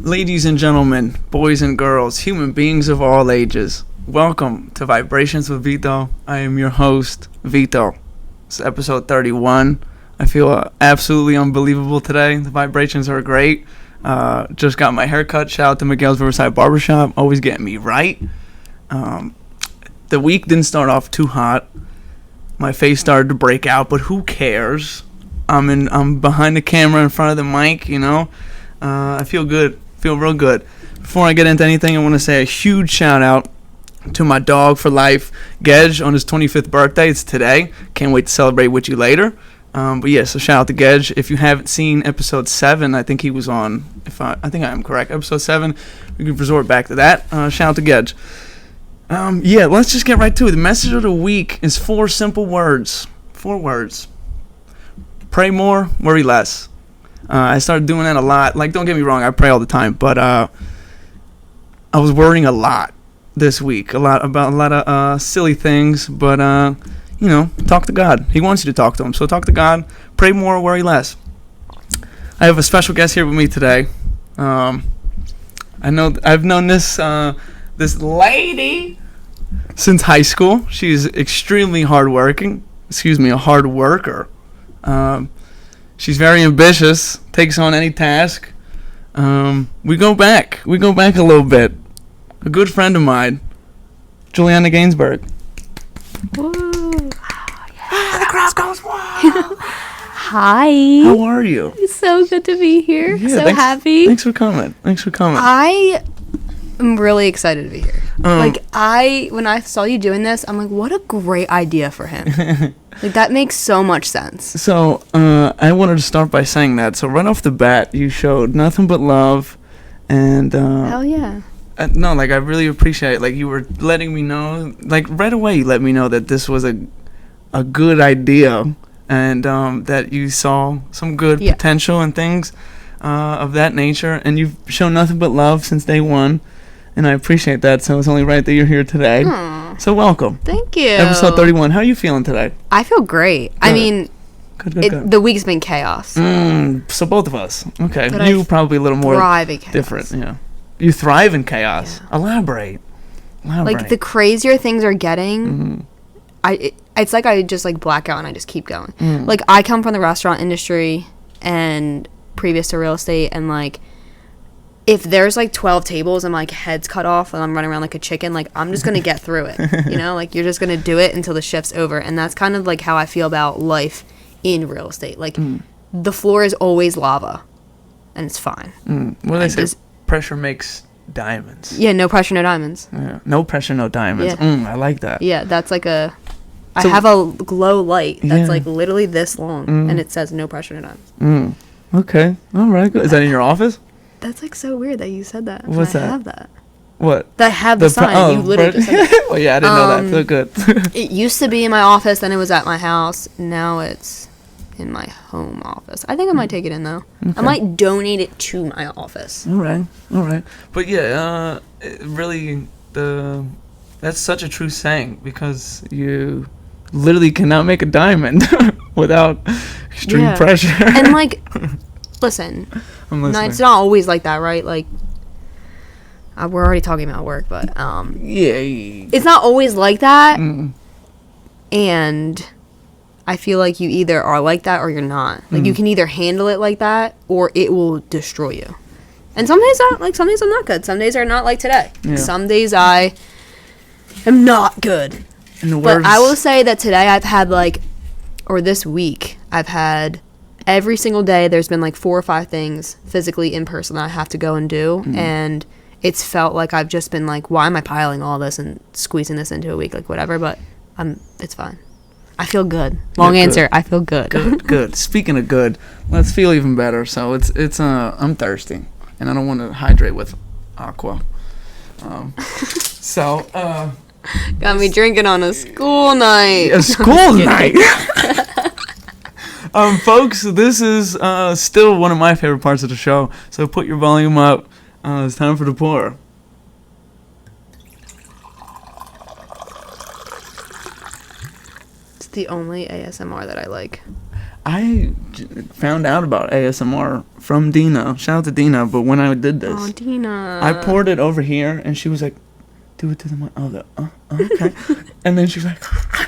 Ladies and gentlemen, boys and girls, human beings of all ages, welcome to Vibrations with Vito. I am your host, Vito. It's episode 31. I feel absolutely unbelievable today. The vibrations are great. Just got my hair cut. Shout out to Miguel's Riverside Barbershop. Always getting me right. The week didn't start off too hot. My face started to break out, but who cares? I'm behind the camera in front of the mic, you know. I feel good. Feel real good. Before I get into anything, I want to say a huge shout out to my dog for life, Gedge, on his 25th birthday. It's today. Can't wait to celebrate with you later. But yeah, so shout out to Gedge. If you haven't seen episode 7, I think he was on, I think I am correct, episode 7, you can resort back to that. Shout out to Gedge. Yeah, let's just get right to it. The message of the week is 4 simple words. 4 words. Pray more, worry less. I started doing that a lot. Like, don't get me wrong, I pray all the time, but I was worrying a lot this week, about a lot of silly things, but you know, talk to God. He wants you to talk to him, so talk to God. Pray more, worry less. I have a special guest here with me today. I've known this lady since high school. She's extremely hardworking. A hard worker. She's very ambitious, takes on any task. We go back a little bit. A good friend of mine, Juliana Gainsburg. Woo. The crowd goes wild. Hi. How are you? It's so good to be here. Yeah, Happy. Thanks for coming. I am really excited to be here. When I saw you doing this, I'm like, what a great idea for him. Like, that makes so much sense. So, I wanted to start by saying that. So, right off the bat, you showed nothing but love, and hell yeah. No, like, I really appreciate it. Like, you were letting me know, like, right away you let me know that this was a good idea, and that you saw some good potential and things of that nature, and you've shown nothing but love since day one, and I appreciate that. So it's only right that you're here today. So welcome. Thank you. Episode 31. How are you feeling today? I feel great. Good. I mean, good. The week's been chaos. So both of us. Okay. But you probably a little more different. Yeah. You thrive in chaos. Yeah. Elaborate. Like, the crazier things are getting, it's like I just like black out and I just keep going. Like, I come from the restaurant industry and previous to real estate, and like, if there's like 12 tables and like heads cut off and I'm running around like a chicken, like, I'm just gonna get through it. You know, like, you're just gonna do it until the shift's over. And that's kind of like how I feel about life in real estate. Like, the floor is always lava and it's fine. What do they say? Pressure makes diamonds. Yeah, no pressure, no diamonds. Yeah. No pressure, no diamonds. I like that. Yeah, that's like I have a glow light that's like literally this long, and it says no pressure, no diamonds. Okay. All right. Good. Is that in your office? That's like so weird that you said that. What's that? I have that. What? That I have the sign. You literally just said that. Well, yeah, I didn't know that. So good. It used to be in my office, then it was at my house. Now it's in my home office. I think I might take it in, though. Okay. I might donate it to my office. All right. But yeah, really, that's such a true saying, because you literally cannot make a diamond without extreme pressure. And like, listen, it's not always like that, right? Like, we're already talking about work, but it's not always like that. And I feel like you either are like that or you're not. Like, you can either handle it like that or it will destroy you. And some days I'm not good. Some days are not like today. Yeah. Some days I am not good. But I will say that today I've had this week, I've had every single day there's been like 4 or 5 things physically in person that I have to go and do. And it's felt like I've just been like, why am I piling all this and squeezing this into a week? Like, whatever, but it's fine. I feel good. Long answer. Good. I feel good. Good. Speaking of good, let's feel even better. So I'm thirsty, and I don't want to hydrate with aqua. Got me drinking on a school night. A school night. Folks, this is still one of my favorite parts of the show. So put your volume up. It's time for the pour. It's the only ASMR that I like. found out about ASMR from Dina. Shout out to Dina. But when I did this, Oh, Dina. I poured it over here, and she was like, "Do it to the mic." I was like, okay. And then she was like,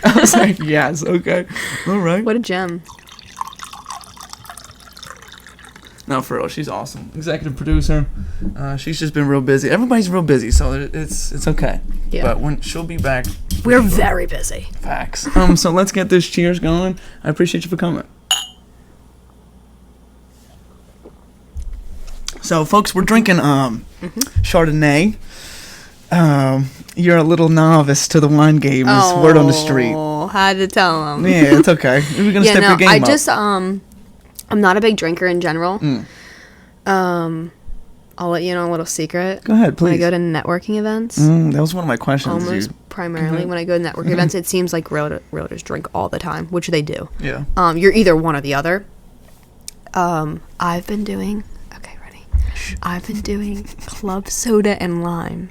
I was like, yes, okay, all right. What a gem. No, for real, she's awesome. Executive producer. She's just been real busy. Everybody's real busy, so it's okay. Yeah. But when she'll be back. We're very busy. Facts. So let's get this cheers going. I appreciate you for coming. So, folks, we're drinking Chardonnay. You're a little novice to the wine game. Is word on the street. Oh, had to tell him. Yeah, it's okay. We're gonna step your game up. I just I'm not a big drinker in general. I'll let you know a little secret. Go ahead, please. When I go to networking events, that was one of my questions. almost primarily when I go to networking events, it seems like realtors drink all the time, which they do. Yeah. You're either one or the other. I've been doing. Okay, ready. I've been doing club soda and lime,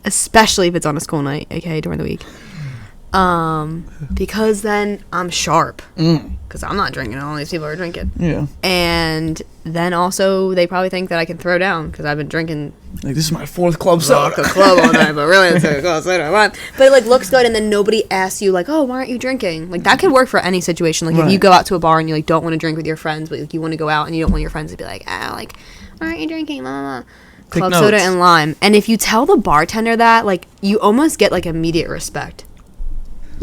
especially if it's on a school night, aka during the week. Because then I'm sharp. Because I'm not drinking, all these people are drinking. Yeah. And then also, they probably think that I can throw down because I've been drinking. Like, this is my fourth club soda. Club all night, but really, it's a club soda. But it, like, looks good, and then nobody asks you, like, oh, why aren't you drinking? Like, that could work for any situation. Like, if you go out to a bar and you, like, don't want to drink with your friends, but, like, you want to go out and you don't want your friends to be like, like, why aren't you drinking? Blah, blah, blah. Club soda and lime. And if you tell the bartender that, like, you almost get, like, immediate respect.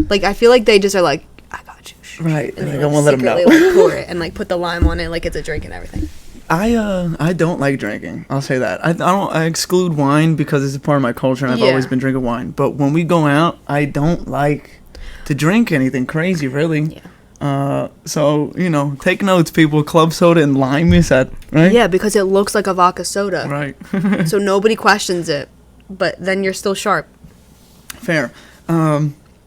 Like, I feel like they just are like, I got you. Right. And like, they, I won't let them know. like, pour it and, like, put the lime on it like it's a drink and everything. I don't like drinking. I'll say that. I exclude wine because it's a part of my culture, and I've always been drinking wine. But when we go out, I don't like to drink anything crazy, really. Yeah. So, you know, take notes, people. Club soda and lime, you said, right? Yeah, because it looks like a vodka soda. Right. So nobody questions it, but then you're still sharp. Fair.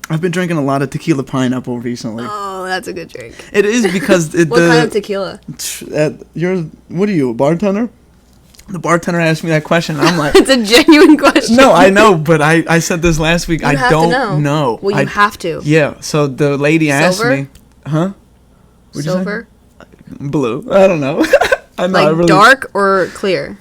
I've been drinking a lot of tequila pineapple recently. Oh, that's a good drink. It is because what kind of tequila? What are you, a bartender? The bartender asked me that question, and I'm like... It's a genuine question. No, I know, but I said this last week. I don't know. Well, you have to. Yeah, so the lady asked me... Huh? What'd Silver? You say? Blue. I don't know. I know. Like dark or clear?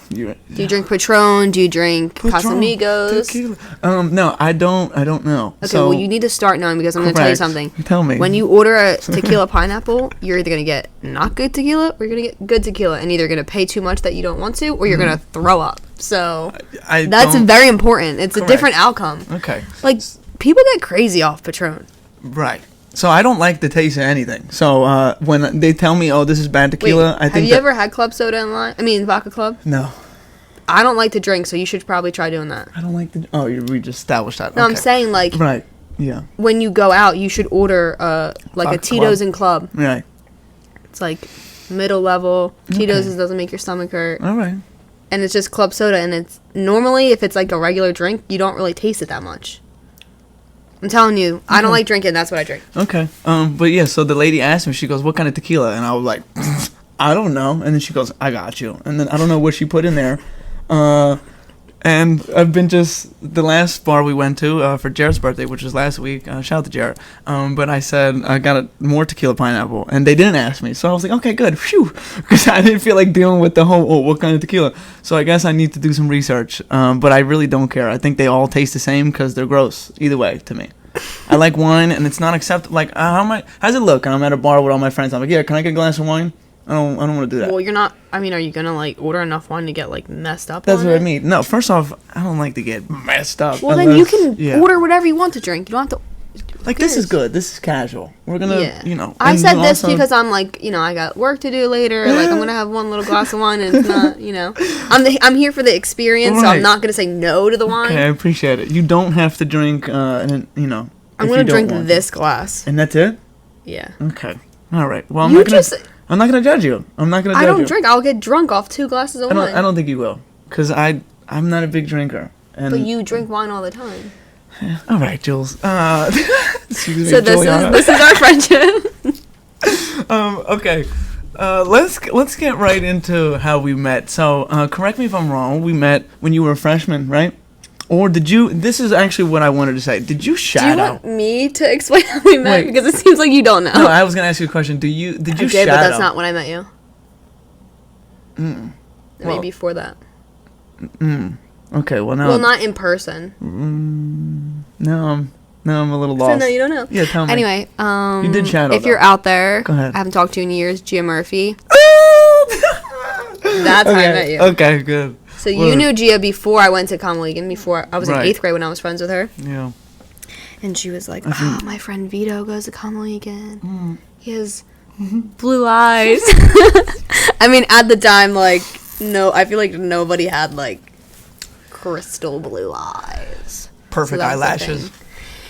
Do you drink Patron? Do you drink Casamigos? Tequila. No, I don't know. Okay, well, you need to start knowing because I'm going to tell you something. Tell me. When you order a tequila pineapple, you're either going to get not good tequila or you're going to get good tequila, and either going to pay too much that you don't want to or you're going to throw up. So that's very important. It's a different outcome. Okay. Like, people get crazy off Patron. Right. So I don't like the taste of anything. So when they tell me, "Oh, this is bad tequila," I think. Have you ever had club soda and lime? I mean, vodka club? No. I don't like to drink, so you should probably try doing that. I don't like the. Oh, we just established that. No, okay. I'm saying like. Right. Yeah. When you go out, you should order like vodka a Tito's and Club. Right. It's like middle level. Tito's doesn't make your stomach hurt. All right. And it's just club soda, and it's normally if it's like a regular drink, you don't really taste it that much. I'm telling you, I don't like drinking. That's what I drink. Okay. But yeah, so the lady asked me, she goes, "What kind of tequila?" And I was like, "I don't know." And then she goes, "I got you." And then I don't know what she put in there. And I've been the last bar we went to for Jared's birthday, which was last week. Shout out to Jared. But I said I got more tequila pineapple, and they didn't ask me. So I was like, okay, good, phew, because I didn't feel like dealing with the whole what kind of tequila. So I guess I need to do some research. But I really don't care. I think they all taste the same because they're gross either way to me. I like wine, and it's not acceptable. Like, how's it look? And I'm at a bar with all my friends. I'm like, yeah, can I get a glass of wine? I don't want to do that. Well, you're not. I mean, are you gonna like order enough wine to get like messed up? That's what I mean. No, first off, I don't like to get messed up. Well, then you can order whatever you want to drink. You don't have to. Like, this is good. This is casual. We're gonna, you know. I said this because I'm like, you know, I got work to do later. Like, I'm gonna have one little glass of wine, and it's not, you know, I'm here for the experience, so I'm not gonna say no to the wine. Okay, I appreciate it. You don't have to drink, and you know. I'm gonna drink this glass. And that's it? Yeah. Okay. All right. Well, I'm not gonna judge you. I'm not gonna judge you. I don't drink. I'll get drunk off 2 glasses of wine. I don't think you will, because I'm not a big drinker. But you drink wine all the time. Yeah. All right, Jules. Excuse me, so this is our friendship. Okay. Let's get right into how we met. So, correct me if I'm wrong. We met when you were a freshman, right? Or did you? This is actually what I wanted to say. Did you shadow? Do you want me to explain how we met? Because it seems like you don't know. No, I was gonna ask you a question. Did you I did, shadow? but that's not when I met you. Maybe Well, before that. Okay, well now. Well, not in person. No, I'm a little lost. So no, you don't know. Yeah, tell me. Anyway, You did shadow. if you're out there, Go ahead. I haven't talked to you in years. Gia Murphy. That's how I met you. Okay, good. So you knew Gia before I went to Commonwealth. Before I was in Right. 8th grade when I was friends with her. Yeah. And she was like, "Oh, my friend Vito goes to Commonwealth. He has blue eyes." I mean, at the time, like, no, I feel like nobody had like crystal blue eyes. Perfect So that's the eyelashes. thing.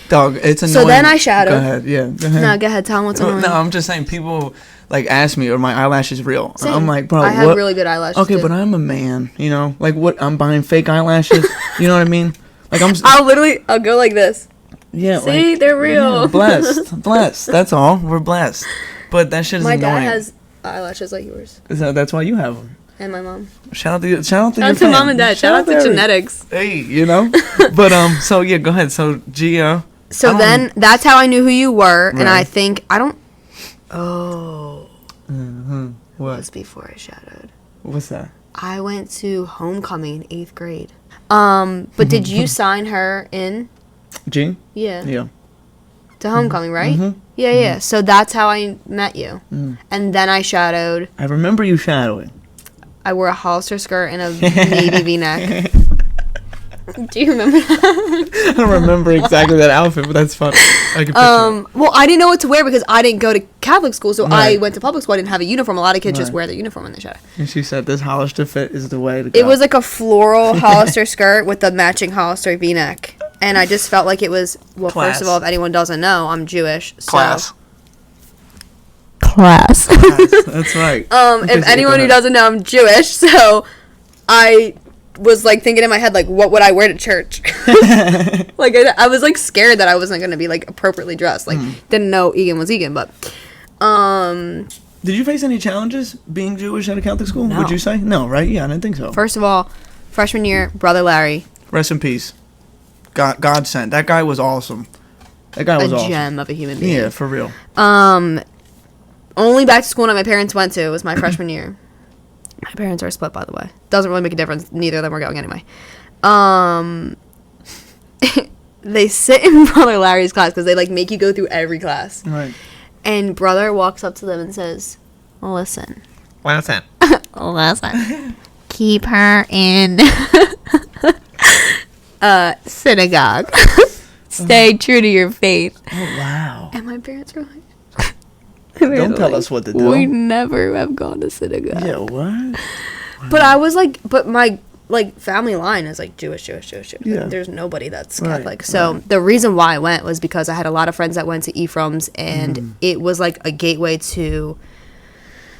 Dog, it's annoying. So then I shadowed. Go ahead, yeah. Go ahead. No, go ahead. Tell them what's annoying. No, I'm just saying people like ask me, are my eyelashes real? And Same. I'm like, bro, I what? have really good eyelashes. Okay, too. but I'm a man, you know? Like, what? I'm buying fake eyelashes? You know what I mean? Like, I'll go like this. yeah, See, like, they're real. yeah, blessed. That's all. We're blessed. But that shit is My annoying. dad has eyelashes like yours, So that's why you have them. and my mom. Shout out to your Shout out to fam. mom and dad. Shout out to every- genetics. Hey, you know? But, so, yeah, go ahead. So, Gia. So then that's how I knew who you were, and I Right. think I don't. Oh, What? was before I shadowed. What's that? I went to homecoming in 8th grade. But did you sign her in? G? Yeah. Yeah. To homecoming, right? Mhm. Yeah. So that's how I met you. And then I shadowed. I remember you shadowing. I wore a Hollister skirt and a navy V-neck. Do you remember that? I don't remember exactly that outfit, but that's fun. I can picture it. Well, I didn't know what to wear because I didn't go to Catholic school, so I Right. went to public school. I didn't have a uniform. A lot of kids just Right. wear their uniform when they shadow. And she said this Hollister fit is the way to go. It was like a floral Hollister skirt with the matching Hollister V-neck. And I just felt like it was, well, Class. first of all, if anyone doesn't know, I'm Jewish. So. Class. Class. That's right. If anyone who doesn't know, I'm Jewish, so I was like thinking in my head, like, what would I wear to church? Like, I was like scared that I wasn't going to be like appropriately dressed. Like, didn't know Egan was Egan, but Did you face any challenges being Jewish at a Catholic school? No. Would you say? No, right? Yeah, I didn't think so. first of all, freshman year, brother Larry, Rest in peace. God sent. That guy was awesome. That guy was a awesome. gem of a human being. Yeah, for real. Only back to school that my parents went to was my freshman year. My parents are split, by the way. Doesn't really make a difference. Neither of them were going anyway. They sit in brother Larry's class because they like make you go through every class. Right. And brother walks up to them and says, "Listen, Listen. keep her in synagogue. Stay true to your faith." Oh, wow. And my parents were like, Don't tell us what to do. "We never have gone to synagogue." Yeah, what? But I was like, but my like family line is like Jewish. Yeah. Like, there's nobody that's Right, Catholic. So the reason why I went was because I had a lot of friends that went to Ephraim's, and it was like a gateway to.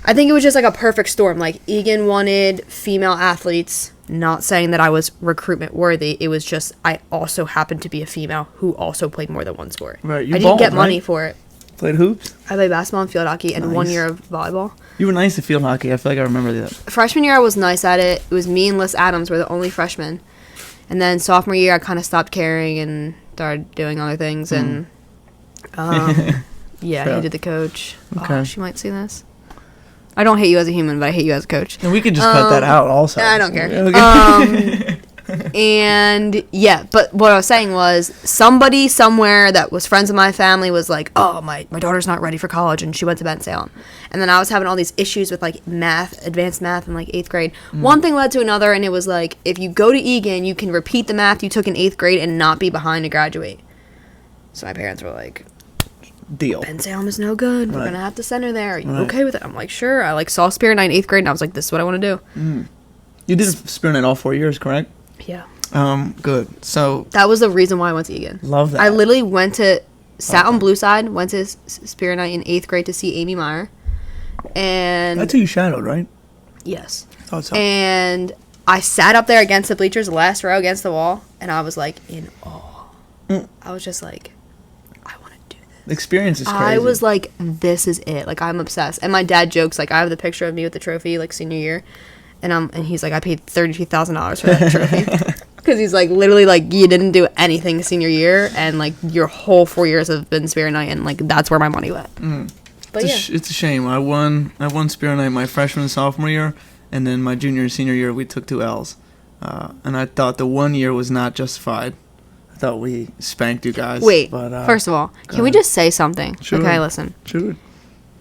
I think it was just like a perfect storm. Like Egan wanted female athletes. Not saying that I was recruitment worthy. It was just I also happened to be a female who also played more than one sport. Right, you I didn't get balled, money right? for it. Played hoops? I played basketball and field hockey and 1 Nice. year of volleyball. You were nice at field hockey. I feel like I remember that. Freshman year I was nice at it. It was me and Liz Adams were the only freshmen. And then sophomore year I kind of stopped caring and started doing other things. And yeah, Fair. I hated the coach. Okay. Oh, she might see this. I don't hate you as a human, but I hate you as a coach. And we could just cut that out also. I don't care. Okay. And yeah, but what I was saying was somebody somewhere that was friends of my family was like, "Oh, my daughter's not ready for college," and she went to Ben Salem. And then I was having all these issues with like math, advanced math in like 8th grade. One thing led to another, and it was like, if you go to Egan, you can repeat the math you took in 8th grade and not be behind to graduate. So my parents were like, Deal. Ben Salem is no good. We're Right. gonna have to send her there. Are you Right. okay with it? I'm like, sure. I like saw Spirit Night in 8th grade, and I was like, this is what I want to do. You did Spirit Night all 4 years, correct? Yeah. Good. So, That was the reason why I went to Egan. love that. I literally went to sat on Blue Side, went to Spirit Night in 8th grade to see Amy Meyer, and That's who you shadowed, right? yes, I thought so. and I sat up there against the bleachers, the last row against the wall, and I was like in awe. I was just like, I want to do this. The experience is crazy. I was like, this is it. Like, I'm obsessed. And my dad jokes, like, I have the picture of me with the trophy, like, senior year. And he's like, I paid $32,000 for that trophy. because he's like literally like you didn't do anything senior year and like your whole 4 years have been Spirit Night and like that's where my money went. But it's a shame. I won Spirit Night my freshman and sophomore year, and then my junior and senior year we took 2 L's, and I thought the 1 year was not justified. I thought we spanked you guys. Wait, but, first of all, can we just say something? Sure. Okay, listen. Sure.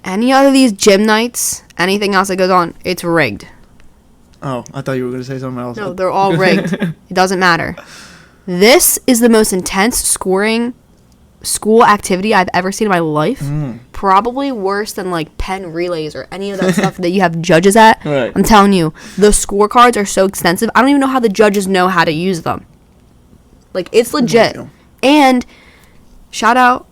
Any other of these gym nights, anything else that goes on, it's rigged. Oh, I thought you were going to say something else. No, they're all rigged. It doesn't matter. This is the most intense scoring school activity I've ever seen in my life. Probably worse than like pen relays or any of that stuff that you have judges at. Right. I'm telling you, the scorecards are so extensive. I don't even know how the judges know how to use them. Like, it's legit. And shout out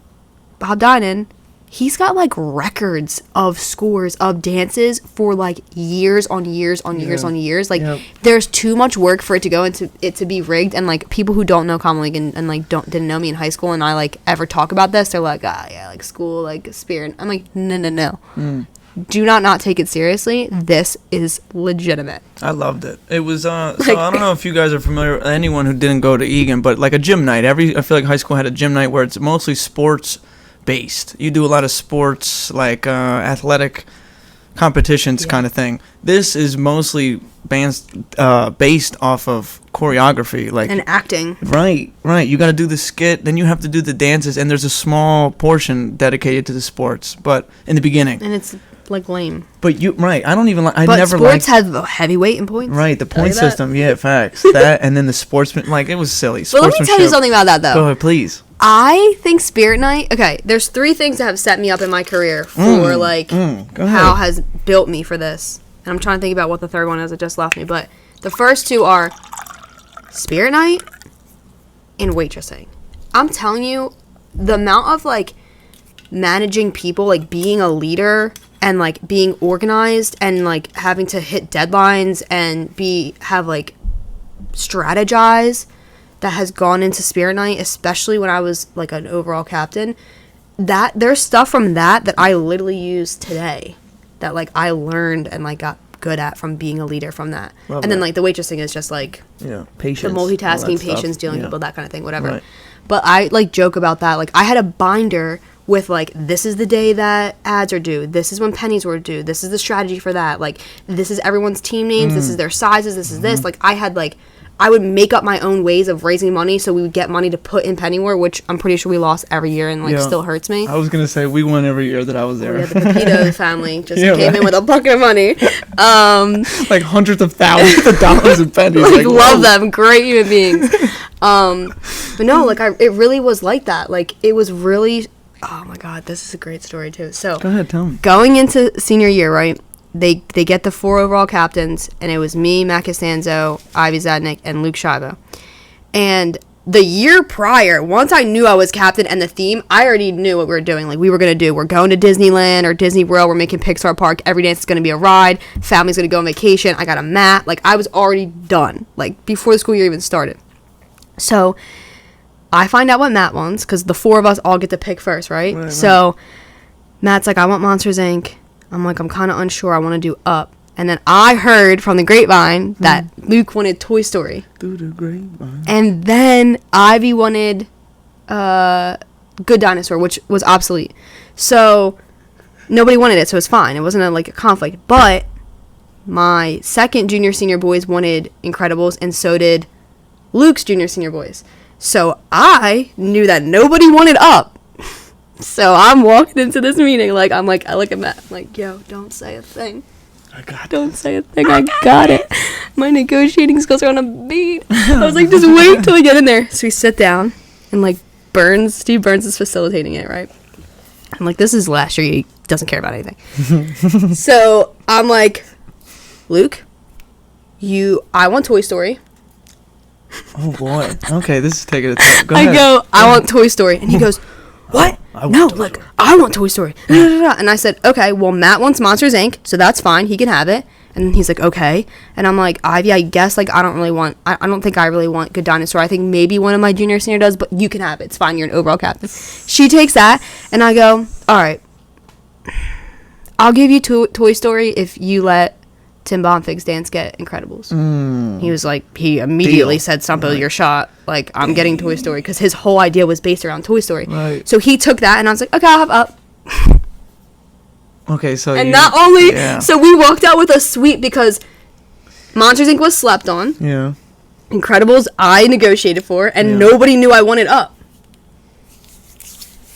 Bob Dinan. He's got like records of scores of dances for like years on years on years on years. Like there's too much work for it to go into it to be rigged. And like people who don't know Common League and like didn't know me in high school and I like ever talk about this, they're like, like school, like Spirit. I'm like, no. Do not take it seriously. This is legitimate. I loved it. It was so I don't know if you guys are familiar, anyone who didn't go to Egan, but like a gym night. I feel like high school had a gym night where it's mostly sports based. You do a lot of sports, like athletic competitions kind of thing. This is mostly based off of choreography, like and acting. Right. You got to do the skit, then you have to do the dances, and there's a small portion dedicated to the sports. But in the beginning, and it's like lame. But I don't even like. I but never sports has heavyweight and points. Right, the point system. Yeah, facts. That and then the sportsman. Like it was silly. But let me tell you something about that though. Go ahead, please. I think Spirit Night, okay, there's 3 things that have set me up in my career for, how has built me for this. And I'm trying to think about what the third one is. It just left me. But the first 2 are Spirit Night and waitressing. I'm telling you, the amount of, like, managing people, like, being a leader and, like, being organized and, like, having to hit deadlines and have, like, strategize that has gone into Spirit Night, especially when I was like an overall captain, that there's stuff from that I literally use today that like I learned and like got good at from being a leader from that. Love and then like the waitressing is just like patience, the multitasking, patience, dealing with people, that kind of thing, whatever. Right. But I like joke about that. Like I had a binder with like, this is the day that ads are due, this is when pennies were due, this is the strategy for that, like this is everyone's team names, this is their sizes, this is this. Like I would make up my own ways of raising money so we would get money to put in Pennyware, which I'm pretty sure we lost every year and like still hurts me. I was going to say we won every year that I was there. The Vito family just came in with a bucket of money. Like hundreds of thousands of dollars in pennies. Like love them. Great human beings. But no, like it really was like that. Like it was really, oh my God, this is a great story too. So go ahead, tell me. Going into senior year, right? They get the 4 overall captains, and it was me, Matt Costanzo, Ivy Zadnik, and Luke Shiva. And the year prior, once I knew I was captain and the theme, I already knew what we were doing. Like, we were going to do, we're going to Disneyland or Disney World, we're making Pixar Park, every dance is going to be a ride, family's going to go on vacation, I got a mat. Like, I was already done, like, before the school year even started. So, I find out what Matt wants, because the 4 of us all get to pick first, right? So, Matt's like, I want Monsters, Inc., I'm like, I'm kind of unsure. I want to do Up. And then I heard from the grapevine that Luke wanted Toy Story. Through the grapevine. And then Ivy wanted Good Dinosaur, which was obsolete. So nobody wanted it, so it was fine. It wasn't a conflict. But my second junior senior boys wanted Incredibles, and so did Luke's junior senior boys. So I knew that nobody wanted Up. So I'm walking into this meeting, I look at Matt, I'm like, yo, don't say a thing. Don't say a thing, I got it. My negotiating skills are on a beat. I was like, just wait till we get in there. So we sit down, and Steve Burns is facilitating it, right? I'm like, this is last year, he doesn't care about anything. So I'm like, Luke, I want Toy Story. Oh boy. Okay, this is taking a turn. Go ahead. I go, I want Toy Story. And he goes, what? No, I want Toy Story. And I said, okay, well, Matt wants Monsters, Inc., so that's fine. He can have it. And he's like, okay. And I'm like, Ivy, I guess, I don't think I really want Good Dinosaur. I think maybe one of my junior senior does, but you can have it. It's fine. You're an overall captain. She takes that, and I go, all right, I'll give you Toy Story if you let Tim Bonfig's dance get Incredibles. He was like, he immediately said, "Sample your shot." Like, I'm getting Toy Story, because his whole idea was based around Toy Story. Right. So he took that, and I was like, okay, I'll have Up. Okay, so and not only, so we walked out with a suite because Monsters Inc. was slept on. Yeah. Incredibles I negotiated for, and nobody knew I wanted Up.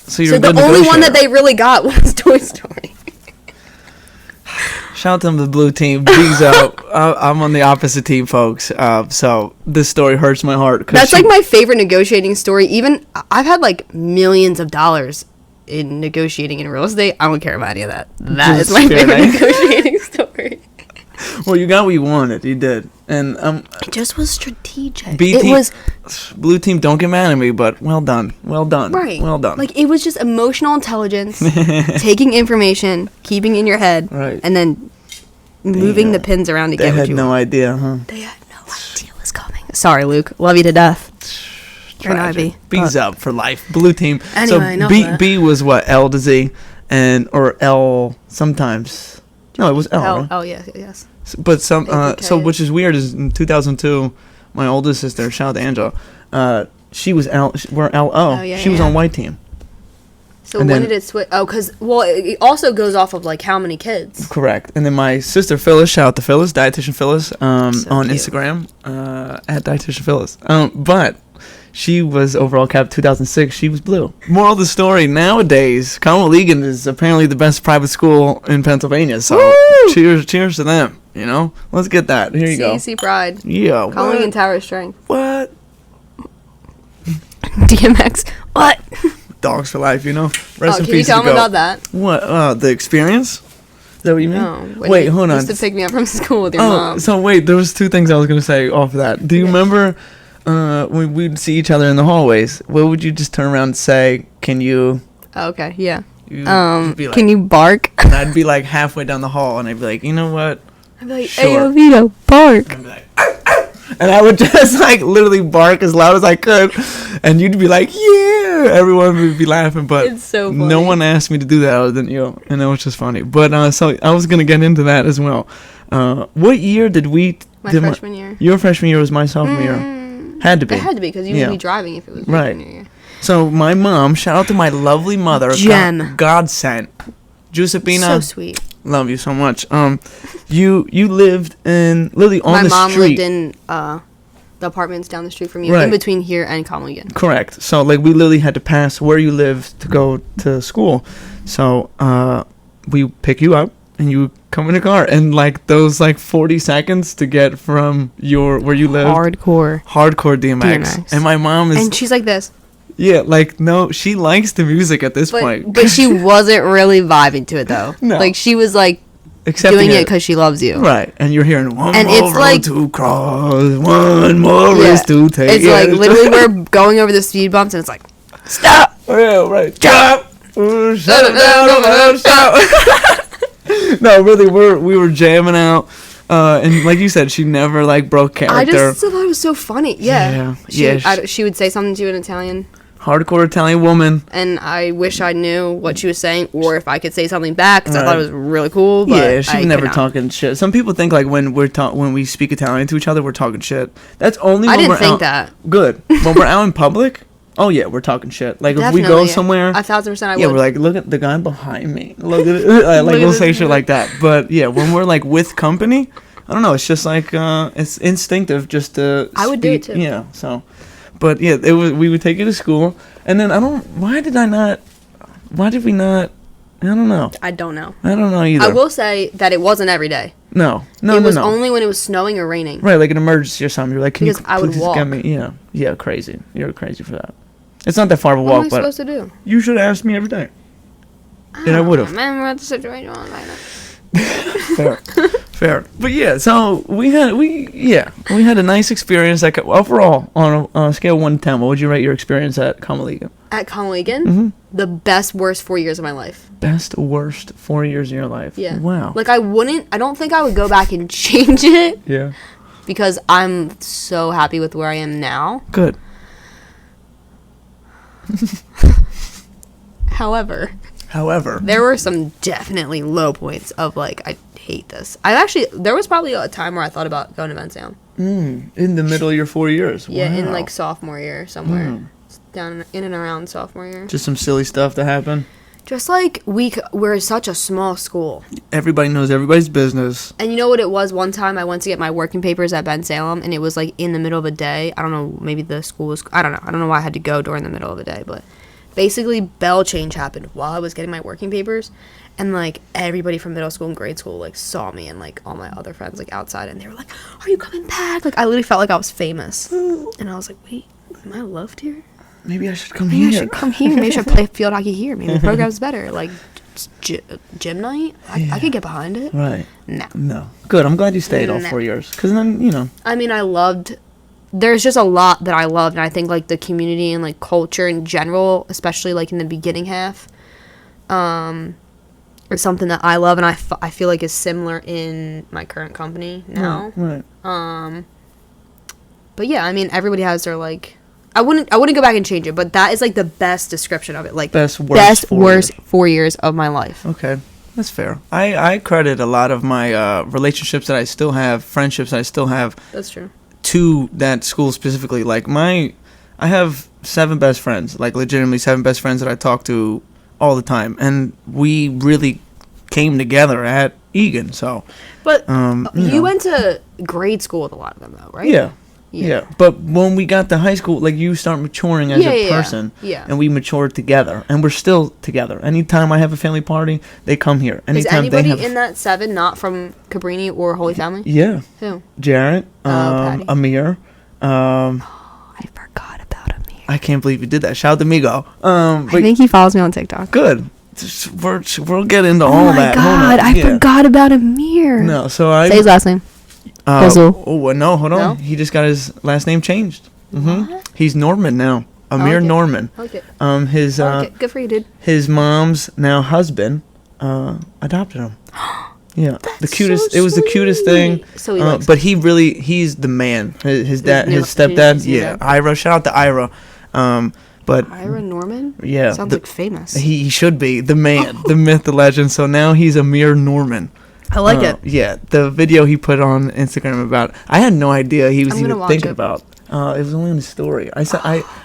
So you're the only one that they really got was Toy Story. Shout out to the blue team. B's out. I'm on the opposite team, folks. So this story hurts my heart. That's like my favorite negotiating story. Even I've had like millions of dollars in negotiating in real estate. I don't care about any of that. That is my favorite negotiating story. Well, you got what you wanted. You did, and it just was strategic. It was blue team. Don't get mad at me, but well done, well done, right? Well done. Like, it was just emotional intelligence, taking information, keeping it in your head, right, and then moving the pins around to get what you want. They had no idea, huh? They had no idea what was coming. Sorry, Luke. Love you to death. Tragic. B's up for life. Blue team. Anyway, so B was what, L to Z, or L sometimes. No, it was L. L. Right? Oh yes. But so which is weird is in 2002, my oldest sister, shout out to Angela, she was L. We're LO. Oh, yeah, she was on white team. So when did it switch? Oh, because it also goes off of like how many kids. Correct. And then my sister Phyllis, shout out to Phyllis, dietitian Phyllis, on cute. Instagram, at dietitian Phyllis. But she was overall cap 2006. She was blue. Moral of the story: nowadays, Conwell-Egan is apparently the best private school in Pennsylvania. So cheers to them. You know, let's get that. Here you go. CEC pride. Yeah. Conwell-Egan Tower of Strength. What? DMX. What? Dogs for life. You know. Rest in can you peace tell to me go. about that? What? The experience? Is that what you mean? No. Wait, hold on. Used to pick me up from school with your mom. So wait, there was two things I was gonna say off of that. Do you remember when we'd see each other in the hallways? What would you just turn around and say? Can you? Oh, okay. Yeah. You'd be like, can you bark? And I'd be like halfway down the hall, and I'd be like, you know what? I'd be like, Sure. hey, yo, Vito, bark. And I'd be like, and I would just like literally bark as loud as I could, and you'd be like, yeah. Everyone would be laughing, but It's so funny. no one asked me to do that other than you, and it was just funny. But so I was gonna get into that as well. What year did we? My freshman year. Your freshman year was my sophomore year. Had to be. It had to be because you would be driving if it was Right. freshman year. So my mom, shout out to my lovely mother, Jen. God sent, Giuseppina. So sweet. Love you so much. You lived in literally on the street. My mom lived in the apartments down the street from you, in between here and Conwell-Egan. Correct. So like we literally had to pass where you lived to go to school. So we pick you up and you come in a car, and like those like 40 seconds to get from where you lived. Hardcore DMX. And my mom is. And she's like this. Yeah, like no, she likes the music at this point. But she wasn't really vibing to it though. No. Like she was like Accepting doing it because she loves you. Right, and you're hearing one and more it's road like, to cross, one more risk to take. It's like literally we're going over the speed bumps and it's like, stop. Oh yeah, right. Stop. No, really, we were jamming out, and like you said, she never like broke character. I just thought it was so funny. Yeah. Yeah. She would say something to you in Italian. Hardcore Italian woman. And I wish I knew what she was saying, or if I could say something back, because I thought it was really cool. But yeah, she was never talking shit. Some people think like when we speak Italian to each other, we're talking shit. That's only when we're out. I didn't think that. Good. When we're out in public, oh yeah, we're talking shit. Like Definitely, if we go somewhere, 1,000% I would. Yeah, we're like, look at the guy behind me. Look at it. Like we'll say shit like that. But yeah, when we're like with company, I don't know. It's just like it's instinctive just to. I would do it too. Yeah. So, but yeah, it was. We would take you to school, and then Why did we not? I don't know. I don't know. I don't know either. I will say that it wasn't every day. No. It was only when it was snowing or raining. Right, like an emergency or something. You're like, can because you I would please walk. get me? Yeah. Yeah, crazy. You're crazy for that. It's not that far of a what walk, am I but supposed to do? You should have asked me every day. And I would have. Remember what the situation was like that. Fair. But yeah, so we had a nice experience. Like overall, on a scale of 1 to 10, what would you rate your experience at Conwell-Egan? At Conwell-Egan? Mm-hmm. The best, worst 4 years of my life. Best, worst 4 years of your life? Yeah. Wow. Like I don't think I would go back and change it. Yeah. Because I'm so happy with where I am now. Good. However, However, there were some definitely low points of like, I hate this. There was probably a time where I thought about going to Ben Sam. in the middle of your 4 years. Yeah, Wow. in like sophomore year somewhere. Down in and around sophomore year. Just some silly stuff that happened. Just like we're such a small school. Everybody knows everybody's business. And you know what it was? One time I went to get my working papers at Ben Salem, and it was like in the middle of a day. I don't know, maybe the school was, I don't know. I don't know why I had to go during the middle of the day, but basically bell change happened while I was getting my working papers, and like everybody from middle school and grade school like saw me, and like all my other friends like outside, and they were like, "Are you coming back?" Like I literally felt like I was famous, and I was like, "Wait, am I loved here? Maybe I should come here. Maybe I should come here. Maybe I should play field hockey here. Maybe the program's better. Like gym night, I could get behind it." Right. No. Good. I'm glad you stayed all No. 4 years, because then I mean, there's just a lot that I loved, and I think like the community and like culture in general, especially like in the beginning half, is something that I love, and I feel like is similar in my current company now. Right. But yeah, I mean, everybody has their like. I wouldn't go back and change it, but that is like the best description of it. Like Best, worst 4 years of my life. Okay. That's fair. I credit a lot of my relationships that I still have, friendships that I still have, That's true. to that school specifically. Like I have 7 best friends, like legitimately 7 best friends that I talk to all the time, and we really came together at Egan. So, But you you went to grade school with a lot of them, though, right? Yeah. But when we got to high school, like you start maturing as a person, Yeah. and we matured together, and we're still together. Anytime I have a family party, they come here. Is Anytime anybody they have in that 7 not from Cabrini or Holy Family? Yeah. Who? Jarrett, Patty. Amir. I forgot about Amir. I can't believe you did that. Shout out to Migo. I think he follows me on TikTok. Good. We'll get into all that. Oh my God, I forgot about Amir. No, so I. Say his last name. No, hold on. No? He just got his last name changed. What? He's Norman now. Amir Okay. Norman. Okay. His Good for you, dude. his mom's now husband adopted him. Yeah, the cutest. so It was the cutest thing. So he likes but he's the man. His dad, new- his stepdad. his new Yeah, dad. Ira. Shout out to Ira. But Ira Norman? yeah, Sounds like famous. he should be the man, the myth, the legend. So now he's Amir Norman. I like it. Yeah, the video he put on Instagram about, I had no idea he was I'm gonna even watch thinking it. about. It was only in the story. I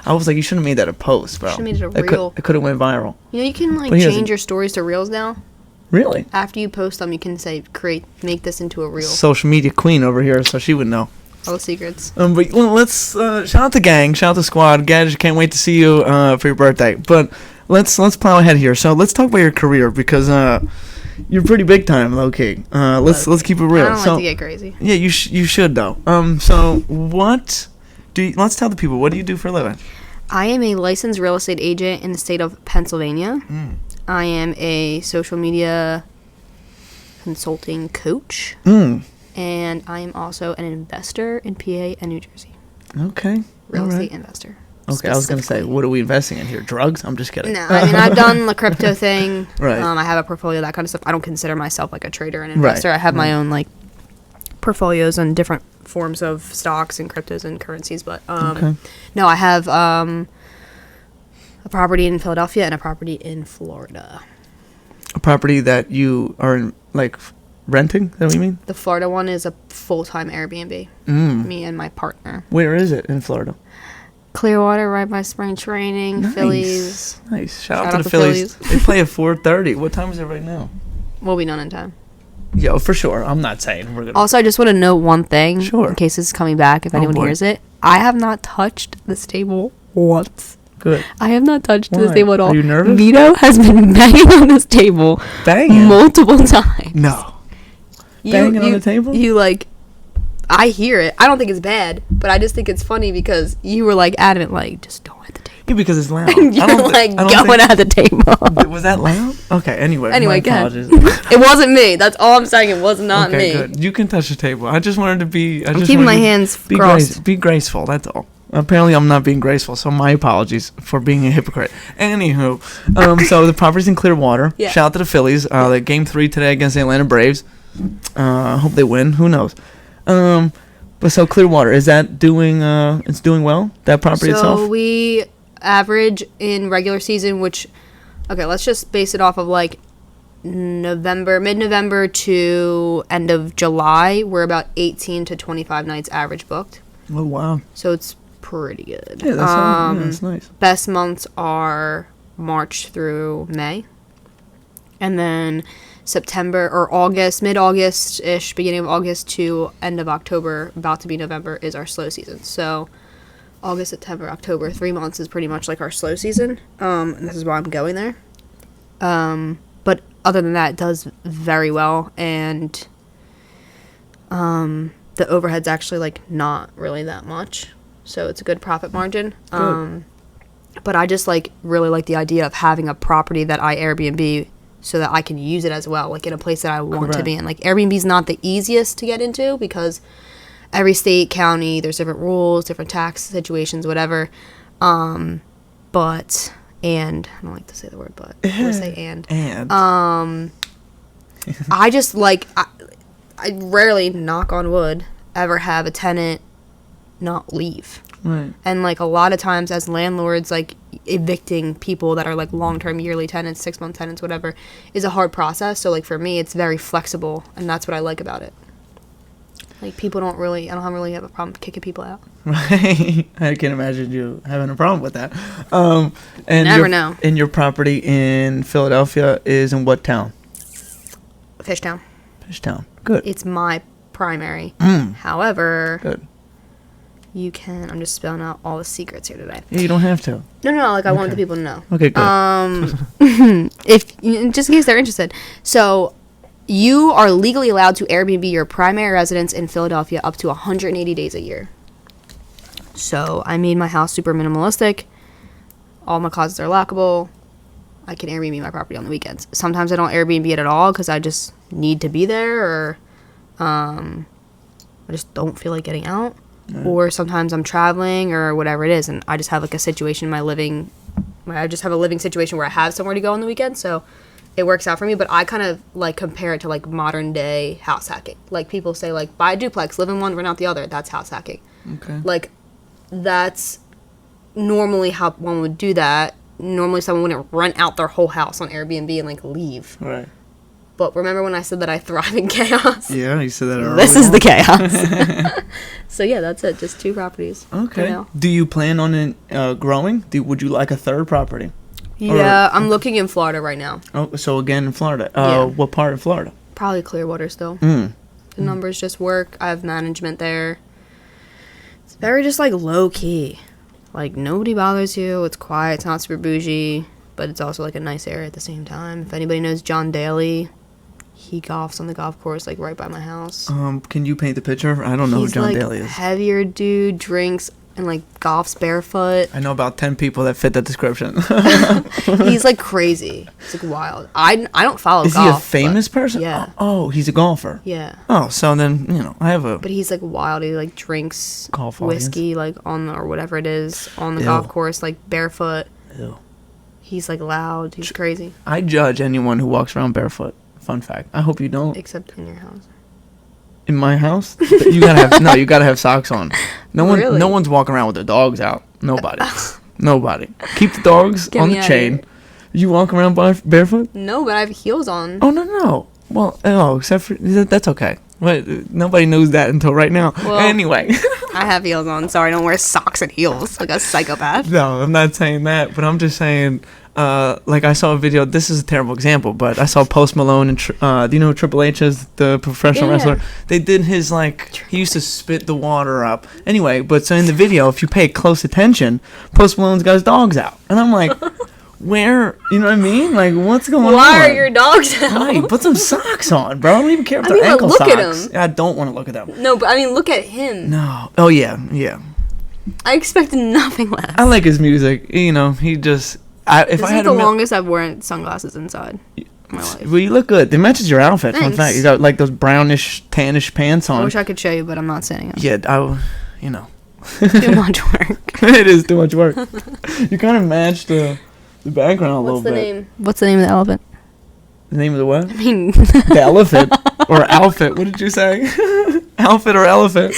was like, you should have made that a post, bro. Should've made it a It reel. could have went viral. You know, you can like But he doesn't- change your stories to reels now. Really? After you post them, you can say, make this into a reel. Social media queen over here, so she would know. All the secrets. But let's shout out to gang, shout out to squad. Gadge, can't wait to see you for your birthday. But let's plow ahead here. So let's talk about your career, because you're pretty big time, low key. Let's keep it real. I don't so, like to get crazy. Yeah, you should though. So what do you, let's tell the people, what do you do for a living? I am a licensed real estate agent in the state of Pennsylvania. I am a social media consulting coach. And I am also an investor in PA and New Jersey. Okay. Real All right. estate investor. Okay, I was going to say, what are we investing in here? Drugs? I'm just kidding. No, I mean, I've done the crypto thing. Right. I have a portfolio, that kind of stuff. I don't consider myself like a trader and investor. Right. I have my own like portfolios on different forms of stocks and cryptos and currencies. But Okay. no, I have a property in Philadelphia and a property in Florida. A property that you are like renting? Is that what you mean? The Florida one is a full-time Airbnb. Me and my partner. Where is it in Florida? Clearwater, right by spring training. Nice. Phillies. Nice. Shout out to the Phillies. They play at 4:30. What time is it right now? We'll be done in time. Yo, for sure. I'm not saying we're gonna. Also, I just want to note one thing. Sure. In case this is coming back, if anyone boy. hears it. I have not touched this table once. Good. I have not touched Why? this table at all. Are you nervous? Vito has been banging on this table Banging? multiple times. No. Banging on the table? You like, I hear it. I don't think it's bad, but I just think it's funny because you were like adamant, like, just don't at the table. Yeah, because it's loud. You're like going at the table. Was that loud? Okay. Anyway. Anyway, my go ahead. apologies. It wasn't me. That's all I'm saying. It was not Okay, me. good. You can touch the table. I just wanted to be. I'm keeping my hands crossed. Be graceful. That's all. Apparently, I'm not being graceful, so my apologies for being a hypocrite. Anywho, so the property's in Clearwater. Yeah. Shout out to the Phillies. They game 3 today against the Atlanta Braves. I hope they win. Who knows? But so Clearwater, is that doing? It's doing well. That property itself. So we average in regular season, which Okay, let's just base it off of like mid-November to end of July. We're about 18 to 25 nights average booked. Oh, wow. So it's pretty good. Yeah, that's nice. Best months are March through May. And then September or August, mid-August-ish, beginning of August to end of October, about to be November, is our slow season. So August, September, October, 3 months is pretty much like our slow season. And this is why I'm going there. But other than that, it does very well. And the overhead's actually like not really that much. So it's a good profit margin. But I just like really like the idea of having a property that I Airbnb so that I can use it as well, like in a place that I want to be in. Like Airbnb is not the easiest to get into because every state, county, there's different rules, different tax situations, whatever. But, and, I don't like to say the word but, I'm going to say and. I just like, I rarely, knock on wood, ever have a tenant not leave. Right. And like a lot of times as landlords, like evicting people that are like long-term yearly tenants, 6-month tenants, whatever, is a hard process. So like for me, it's very flexible, and that's what I like about it. Like people I don't really have a problem kicking people out. Right. I can imagine you having a problem with that. And never know. And your property in Philadelphia is in what town? Fishtown. Fishtown. Good. It's my primary. However, good. You can. I'm just spelling out all the secrets here today. Yeah, you don't have to. No. Like I want the people to know. Okay, good. Just in case they're interested. So, you are legally allowed to Airbnb your primary residence in Philadelphia up to 180 days a year. So I made my house super minimalistic. All my closets are lockable. I can Airbnb my property on the weekends. Sometimes I don't Airbnb it at all because I just need to be there, or I just don't feel like getting out. Or sometimes I'm traveling or whatever it is, and I just have like a situation in my living. I just have a living situation where I have somewhere to go on the weekend, so it works out for me. But I kind of like compare it to like modern day house hacking. Like people say like buy a duplex, live in one, rent out the other. That's house hacking. Okay. Like that's normally how one would do that. Normally someone wouldn't rent out their whole house on Airbnb and like leave. Right. But remember when I said that I thrive in chaos? Yeah, you said that earlier. This is the chaos. So yeah, that's it. Just 2 properties. Okay. Do you plan on growing? Would you like a third property? Yeah, I'm looking in Florida right now. Oh, so again in Florida. Yeah. What part of Florida? Probably Clearwater still. The numbers just work. I have management there. It's very just like low key. Like nobody bothers you. It's quiet. It's not super bougie, but it's also like a nice area at the same time. If anybody knows John Daly, he golfs on the golf course like right by my house. Can you paint the picture? I don't know who John Daly is. He's like heavier dude, drinks and like golfs barefoot. I know about 10 people that fit that description. He's like crazy. It's like wild. I don't follow is golf. Is he a famous person? Yeah. Oh, he's a golfer. Yeah. Oh, so then, I have a... But he's like wild. He like drinks golf whiskey like on or whatever it is on the golf course like barefoot. Ew. He's like loud. He's crazy. I judge anyone who walks around barefoot. Fun fact. I hope you don't. Except in your house. In my house? You gotta have socks on. Really? No one's walking around with their dogs out. Nobody. Keep the dogs on the chain. You walk around barefoot? No, but I have heels on. Oh no. Well, except for that's okay. Wait, nobody knows that until right now. Well, anyway. I have heels on. Sorry, I don't wear socks and heels like a psychopath. No, I'm not saying that, but I'm just saying. Like I saw a video. This is a terrible example, but I saw Post Malone and do you know who Triple H is, the professional wrestler? They did his he used to spit the water up. Anyway, but so in the video, if you pay close attention, Post Malone's got his dogs out, and I'm like, where? You know what I mean? Like, what's going on? Why are your dogs out? Right, put some socks on, bro. I don't even care if they're ankle socks. Look at him. I don't want to look at them. No, but I mean, look at him. No. Oh yeah. I expected nothing less. I like his music. He just. This is the longest I've worn sunglasses inside in my life. Well, you look good. It matches your outfit. Thanks. Fun fact. You got like those brownish, tannish pants on. I wish I could show you, but I'm not saying it. Yeah, Too much work. It is too much work. You kind of match the background a little bit. What's the name of the elephant? The name of the what? I mean... the elephant. Or outfit. What did you say? Outfit or elephant?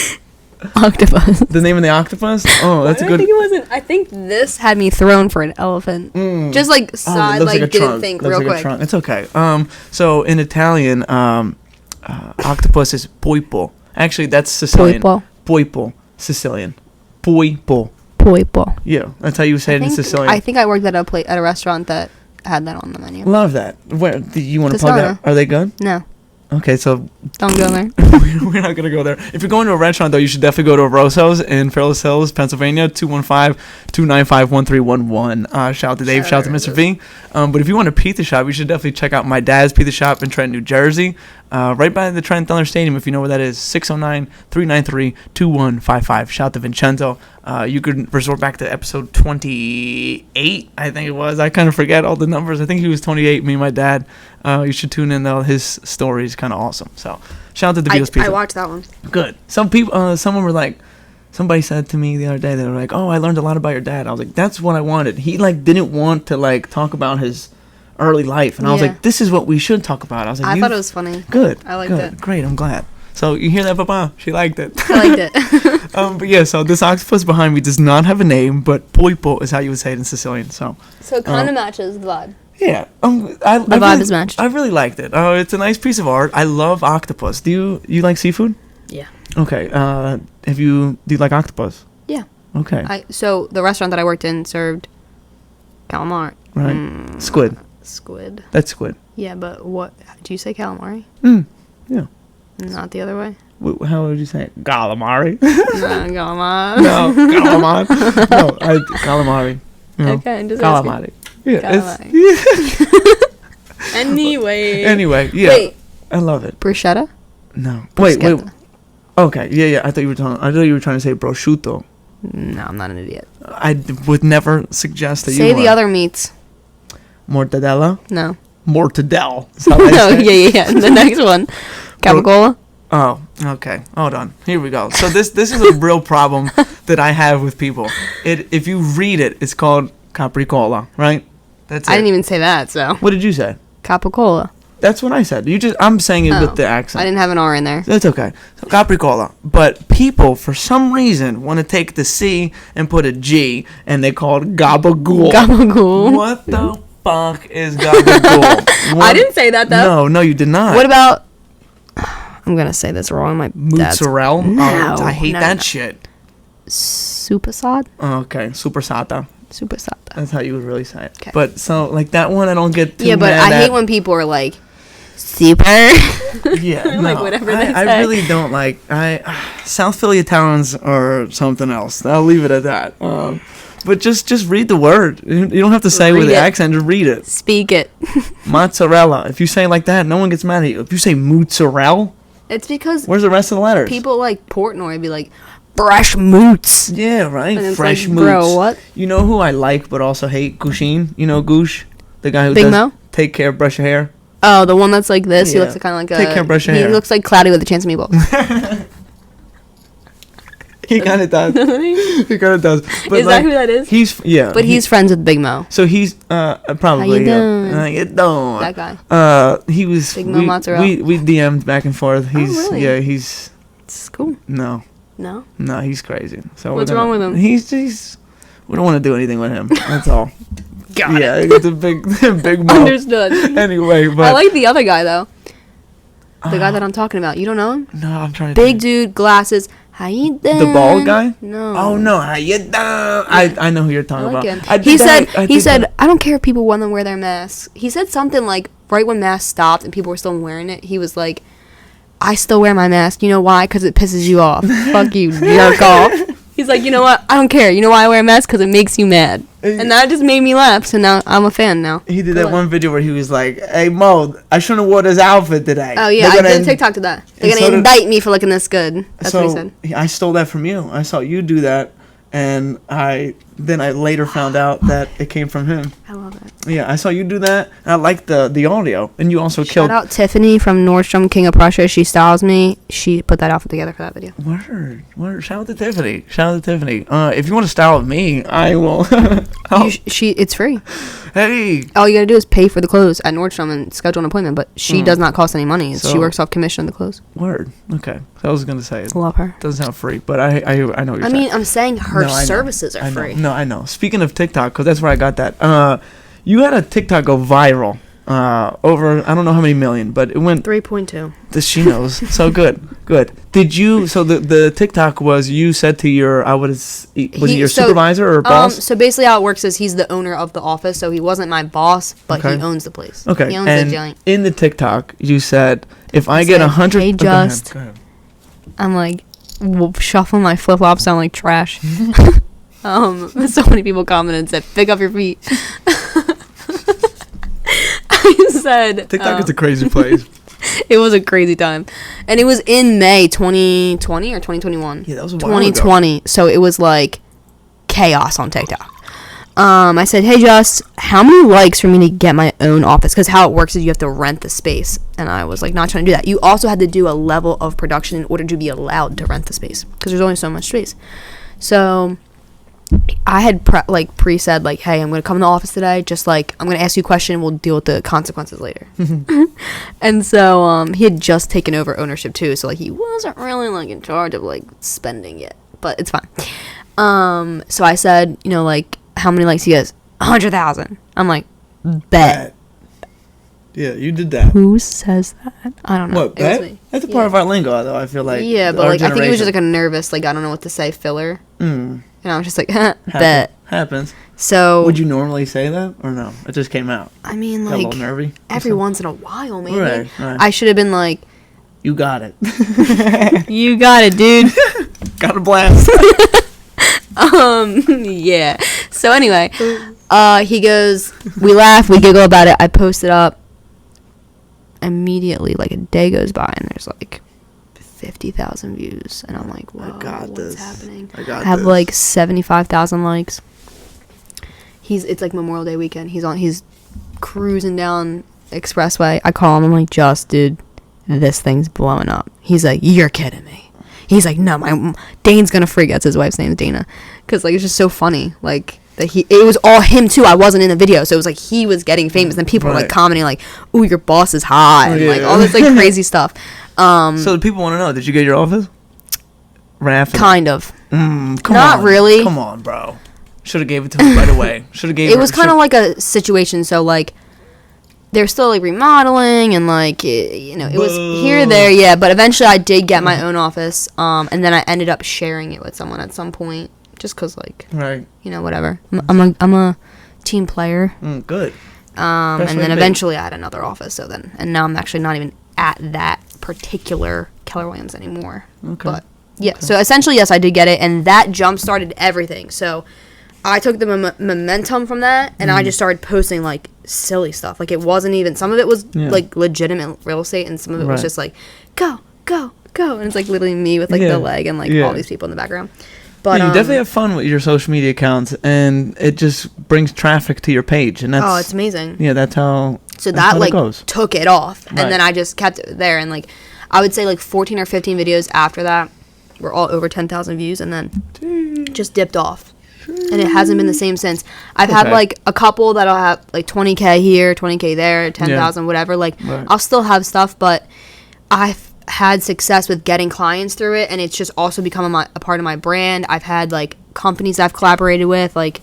Octopus. The name of the octopus? Oh, that's a good. I think it wasn't. I think this had me thrown for an elephant. Just like side, it looks like a didn't trunk. think Looks real like quick. a trunk. It's okay. So in Italian, octopus is poipo. Actually, that's Sicilian. Poipo. Sicilian. Poipo. Yeah, that's how you say it in Sicilian. I think I worked at a restaurant that had that on the menu. Love that. Where do you want to plug Toscana. that? Are they good? No, Okay, so don't go there. we're not gonna go there. If you're going to a restaurant though, you should definitely go to Rosso's in Fairless Hills, Pennsylvania, 215-295-1311. Shout out to Dave, shout out to Mr. V. But if you want a pizza shop, you should definitely check out my dad's pizza shop in Trenton, New Jersey. Right by the Trenton Thunder Stadium, if you know where that is, 609-393-2155. Shout out to Vincenzo. You could resort back to episode 28, I think it was. I kind of forget all the numbers. I think he was 28, me and my dad. You should tune in though. His story is kind of awesome. So shout out to the Vito's Pizza. I watched that one. Good. Some people, someone were like, somebody said to me the other day, they were like, oh, I learned a lot about your dad. I was like, that's what I wanted. He like didn't want to like talk about his early life. And I was like, this is what we should talk about. I was like, I thought it was funny. Good. I liked it. Great. I'm glad. So you hear that, Papa? She liked it. I liked it. But yeah, so this octopus behind me does not have a name, but poipo is how you would say it in Sicilian. So it kind of matches the vibe. yeah, The vibe is matched. I really liked it. It's a nice piece of art. I love octopus. Do you like seafood? Yeah. Okay. Do you like octopos? Yeah. Okay. So the restaurant that I worked in served calamari. Right. Squid. Squid. That's squid. Yeah, but what? Do you say calamari? Yeah. Not the other way? How would you say it? Calamari? No, calamari. No, calamari. No, calamari. You know, Okay, just calamari. Yeah. Anyway, yeah. Wait. I love it. Bruschetta? No. Wait. Bruschetta. Okay. Yeah. I thought you were trying to say prosciutto. No, I'm not an idiot. I would never suggest that you Say were. the other meats. Mortadella. No. Mortadell. No, yeah. The next one. Capicola? Oh, okay. Hold on. Here we go. So this is a real problem that I have with people. If you read it, it's called capricola, right? That's it. I didn't even say that, so. What did you say? Capicola. That's what I said. I'm saying it with the accent. I didn't have an R in there. That's okay. So capricola. But people, for some reason, want to take the C and put a G, and they call it gabagool. Gabagool. What the fuck is gabagool? I didn't say that, though. No, you did not. What about... I'm going to say this wrong. My dad's... Mozzarella? No. Oh, I hate that shit. Supersad? Okay, supersata. Supersata. That's how you would really say it. Okay. But so, like, that one I don't get too Yeah, but mad I at. hate when people are like, super. Yeah, no, like whatever they say. I really don't like... South Philly Italians or something else. I'll leave it at that. But just read the word. You don't have to say it with the accent. Just read it. Speak it. Mozzarella. If you say it like that, no one gets mad at you. If you say mozzarella, It's because where's the rest of the letters? people like Portnoy be like, fresh moots. Yeah, right. And it's Fresh like, moots. bro, what? You know who I like but also hate? Gushin. You know Goosh? The guy who Big does Mo? Take Care, Brush Your Hair. Oh, the one that's like this. He Yeah. looks kind of like a... Take care, brush your he hair. looks like Cloudy with a Chance of Meatballs. He kind of does. He kind of does. But Is that who that is? He's But he's friends with Big Mo. So he's probably How you doing? How you doing? That guy. He was Big Mo Mozzarella. we DM'd back and forth. He's really? yeah, he's It's cool. no, he's crazy. So What's wrong with him? He's we don't want to do anything with him. That's all. Got yeah, it. it's a big Mo. Understood. Anyway, but I like the other guy, though. The guy that I'm talking about. You don't know him? no, I'm trying to Big dude, glasses. How you doing? The bald guy? No. Oh no, how you doing? I know who you're talking I like about. him. He said, I don't care if people want to wear their masks. He said something like, right when masks stopped and people were still wearing it, he was like, I still wear my mask. You know why? Because it pisses you off. Fuck you, jerk off. He's like, you know what? I don't care. You know why I wear a mask? Because it makes you mad. And that just made me laugh. So now I'm a fan now. He did that one video where he was like, "Hey Mo, I shouldn't have wore this outfit today." Oh yeah, I did TikTok to that. They're gonna indict me for looking this good. That's what he said. I stole that from you. I saw you do that, and I later found out that it came from him. I love it. Yeah, I saw you do that, and I liked the audio, and you also Shout out Tiffany from Nordstrom King of Prussia. She styles me. She put that outfit together for that video. Word. Shout out to Tiffany. If you want to style with me, I will. It's free. Hey. All you gotta do is pay for the clothes at Nordstrom and schedule an appointment. But she does not cost any money. She works off commission on the clothes. Word. Okay. So I was gonna say. Love her. Doesn't sound free, but I know what you're saying. I'm saying her services are free. No, I know. Speaking of TikTok, because that's where I got that. You had a TikTok go viral. Over I don't know how many million, but it went 3.2. She knows. So good. Did you? So the TikTok was you said to your was he your supervisor or boss? So basically, how it works is he's the owner of the office. So he wasn't my boss, but he owns the place. Okay. He owns and the joint. In the TikTok, you said if I get 100. Hey, just. Go ahead. I'm like shuffling my flip flops sound like trash. So many people commented and said, "Pick up your feet." I said TikTok is a crazy place. It was a crazy time, and it was in May 2020 or 2021. Yeah, that was a while 2020. Ago. So it was like chaos on TikTok. I said, "Hey, Just, how many likes for me to get my own office? Because how it works is you have to rent the space." And I was like, not trying to do that. You also had to do a level of production in order to be allowed to rent the space because there's only so much space. So I had pre-said like, hey, I'm going to come in the office today. Just like, I'm going to ask you a question. We'll deal with the consequences later. And so he had just taken over ownership too. So like he wasn't really like in charge of like spending it, but it's fine. So I said, like how many likes? He goes, 100,000. I'm like, bet. Yeah, you did that. Who says that? I don't know. What, bet? That's a part of our lingo though, I feel like. Yeah, but like I think it was just like a nervous, like I don't know what to say filler. And I was just like, bet. Happens. So would you normally say that or no? It just came out. I mean, like a little nervy. Every once in a while, maybe. Right. I should have been like, you got it. You got it, dude. Got a blast. Yeah. So anyway, he goes, we laugh, we giggle about it. I post it up. Immediately, like a day goes by, and there's like 50,000 views, and I'm like, whoa, what's happening? I have like 75,000 likes. It's like Memorial Day weekend. He's cruising down Expressway. I call him. I'm like, just dude, this thing's blowing up. He's like, you're kidding me. He's like, no, Dane's gonna freak. That's his wife's name, Dana, because like it's just so funny. Like that it was all him too. I wasn't in the video, so it was like he was getting famous, and people were like commenting like, "Ooh, your boss is hot," and like all this like crazy stuff. So the people want to know, did you get your office? Right after kind of. Not really. Come on, bro. Should have gave it to him right away. It was kind of like a situation. So like, they're still like remodeling and like it was here there, yeah. But eventually, I did get my own office. And then I ended up sharing it with someone at some point, just cause like, right. Whatever. I'm a team player. Good. And then eventually, I had another office. And now I'm actually not even at that particular Keller Williams anymore. Okay. But yeah, so essentially, yes, I did get it, and that jump started everything. So I took the momentum from that, and I just started posting like silly stuff. Like it wasn't even, some of it was like legitimate real estate, and some of it was just like go, and it's like literally me with like the leg and like all these people in the background. But you definitely have fun with your social media accounts, and it just brings traffic to your page, and that's it's amazing. Yeah, that's how. So that like goes. Took it off, and then I just kept it there, and like I would say like 14 or 15 videos after that were all over 10,000 views, and then just dipped off, and it hasn't been the same since. I've had like a couple that'll have like 20K here, 20K there, 10,000, whatever. Like I'll still have stuff, but I've had success with getting clients through it, and it's just also become a part of my brand. I've had like companies I've collaborated with, like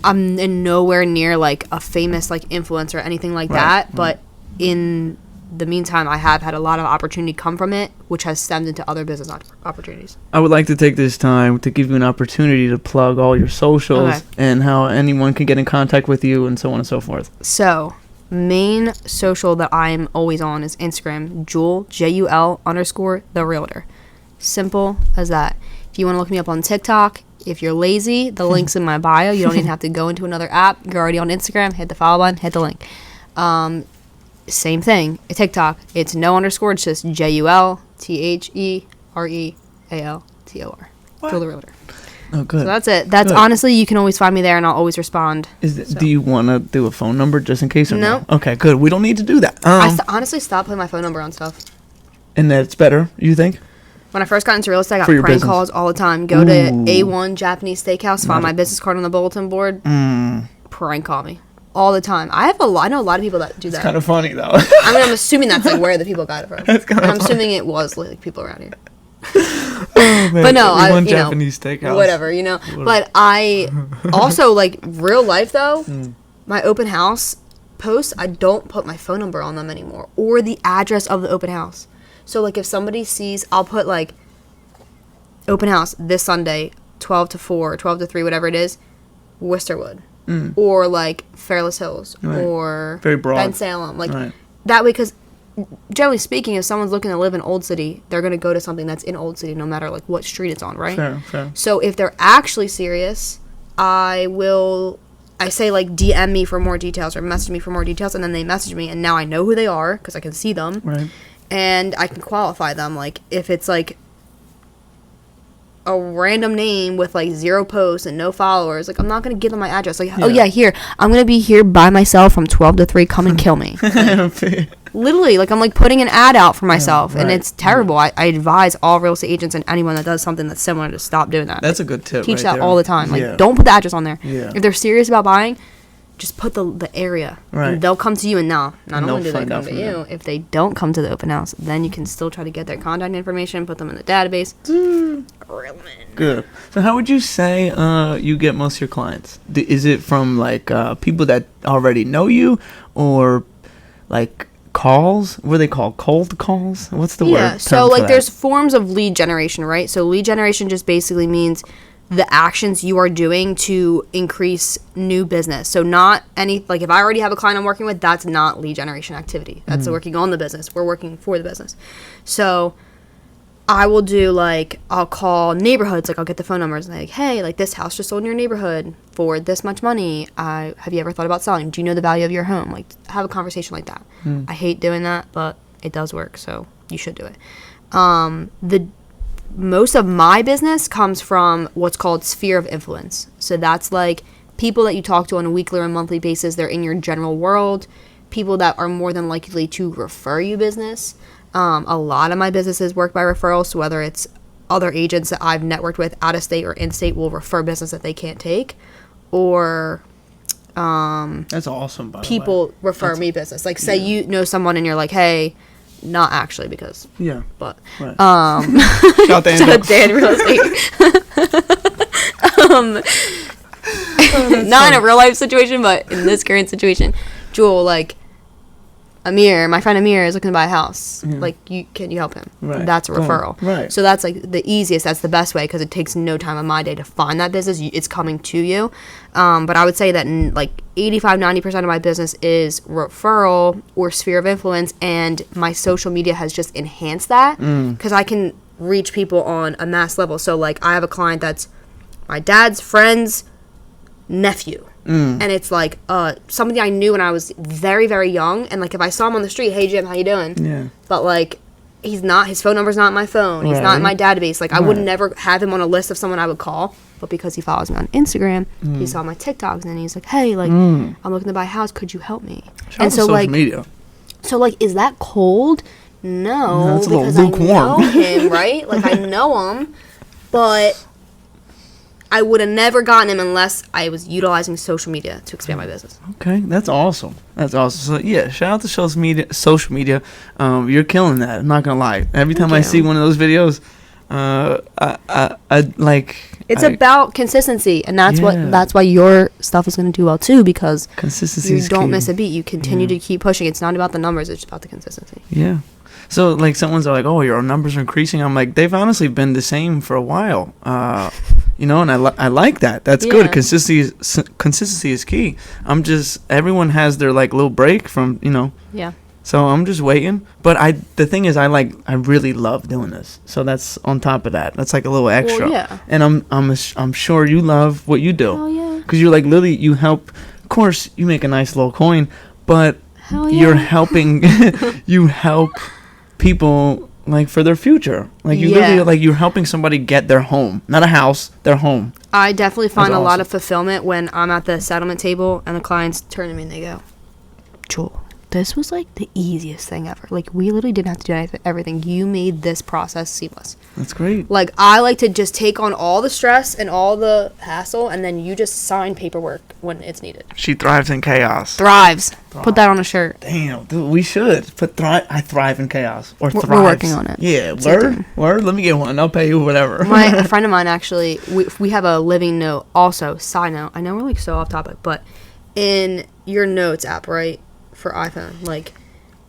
I'm in nowhere near like a famous like influencer or anything like that, but in the meantime I have had a lot of opportunity come from it, which has stemmed into other business opportunities. I would like to take this time to give you an opportunity to plug all your socials and how anyone can get in contact with you and so on and so forth. So main social that I'm always on is Instagram, Jul, JUL_ the realtor. Simple as that. If you want to look me up on TikTok, if you're lazy, the link's in my bio. You don't even have to go into another app. You're already on Instagram. Hit the follow button. Hit the link. Same thing. TikTok. It's no underscore. It's just JULTHEREALTOR. Jewel the realtor. Oh, good. So that's it. That's good. Honestly, you can always find me there, and I'll always respond. Do you want to do a phone number just in case? Or No. Okay, good. We don't need to do that. I honestly stopped putting my phone number on stuff. And that's better, you think? When I first got into real estate, I got For your prank business. calls all the time. Go to A1 Japanese Steakhouse, find my business card on the bulletin board, prank call me all the time. I know a lot of people that do that. It's kind of funny, though. I mean, I'm assuming that's like where the people got it from. That's kinda I'm funny. assuming it was like people around here. Oh, man. But no, Japanese steakhouse. whatever, But I also, like, real life though, my open house posts, I don't put my phone number on them anymore or the address of the open house. So like if somebody sees, I'll put like open house this Sunday, 12 to 4, 12 to 3, whatever it is, Worcesterwood, or like Fairless Hills, or Very broad. Ben Salem, like that way, because generally speaking, if someone's looking to live in Old City, they're going to go to something that's in Old City no matter like what street it's on, right? Fair. So if they're actually serious, I say like DM me for more details or message me for more details, and then they message me, and now I know who they are because I can see them, Right. and I can qualify them. Like if it's like a random name with like 0 posts and no followers, like I'm not gonna give them my address. Like, oh yeah, here, I'm gonna be here by myself from 12 to 3. Come and kill me. Like, literally, like I'm like putting an ad out for myself, and it's terrible. I advise all real estate agents and anyone that does something that's similar to stop doing that. That's a good tip. Teach right that there. all the time. Like, don't put the address on there. Yeah. If they're serious about buying, just put the area. Right. And they'll come to you, and not And only do they they'll find come out to from you, there. if they don't come to the open house, then you can still try to get their contact information, put them in the database. Good. So how would you say you get most of your clients? Is it from like people that already know you, or like calls? What are they called? Cold calls? What's the word? Yeah, so like there's forms of lead generation, right? So lead generation just basically means the actions you are doing to increase new business. So not any, like if I already have a client I'm working with, that's not lead generation activity. That's working on the business. We're working for the business. So I will do like, I'll call neighborhoods, like I'll get the phone numbers and like, hey, like this house just sold in your neighborhood for this much money. Have you ever thought about selling? Do you know the value of your home? Like have a conversation like that. I hate doing that, but it does work. So you should do it. Most of my business comes from what's called sphere of influence. So that's like people that you talk to on a weekly or monthly basis. They're in your general world. People that are more than likely to refer you business. A lot of my businesses work by referral. So whether it's other agents that I've networked with out of state or in state will refer business that they can't take, or that's awesome. By people the way. refer me business. Like say you know someone and you're like, hey. Not actually, because but right. shout out Dan Real Estate. Not in a real life situation, but in this current situation, Jewel, like my friend Amir is looking to buy a house. Like, can you help him? Right. That's a referral. Right. So that's like the easiest. That's the best way because it takes no time of my day to find that business. It's coming to you. But I would say that like 85-90% of my business is referral or sphere of influence, and my social media has just enhanced that because I can reach people on a mass level. So like I have a client that's my dad's friend's nephew. And it's like somebody I knew when I was very, very young. And like if I saw him on the street, hey Jim, how you doing? Yeah. But like his phone number's not in my phone. He's not in my database. Like I would never have him on a list of someone I would call. But because he follows me on Instagram, he saw my TikToks and he's like, hey, like I'm looking to buy a house. Could you help me? And so like media. So like, is that cold? No, that's because a little lukewarm. I know him, right? Like I know him, but I would have never gotten him unless I was utilizing social media to expand my business. Okay, that's awesome. That's awesome. So yeah, shout out to social media. You're killing that. I'm not gonna lie. Every time I see one of those videos, I like. It's about consistency, and that's why your stuff is gonna do well too, because consistency. You don't miss a beat. You continue to keep pushing. It's not about the numbers. It's about the consistency. Yeah. So like someone's like, oh, your numbers are increasing. I'm like, they've honestly been the same for a while. And I like that. That's good. Consistency is key. Everyone has their like little break from, Yeah. So I'm just waiting. But the thing is, I really love doing this. So that's on top of that. That's like a little extra. Well, yeah. And I'm sure you love what you do. Oh yeah. Because you're like literally, you help. Of course, you make a nice little coin, but hell yeah. you're helping. You help people like for their future. Like you literally, like you're helping somebody get their home, not a house, their home. I definitely find a lot of fulfillment when I'm at the settlement table and the clients turn to me and they go, Joel, this was like the easiest thing ever. Like we literally didn't have to do everything. You made this process seamless. That's great. Like I like to just take on all the stress and all the hassle, and then you just sign paperwork when it's needed. She thrives in chaos. Thrives. Put that on a shirt. Damn, dude, we should put I thrive in chaos or thrives. We're working on it. Yeah, word. Let me get one. I'll pay you whatever. A friend of mine actually, we have a living note. Also, side note, I know we're like so off topic, but in your notes app, right, for iPhone, like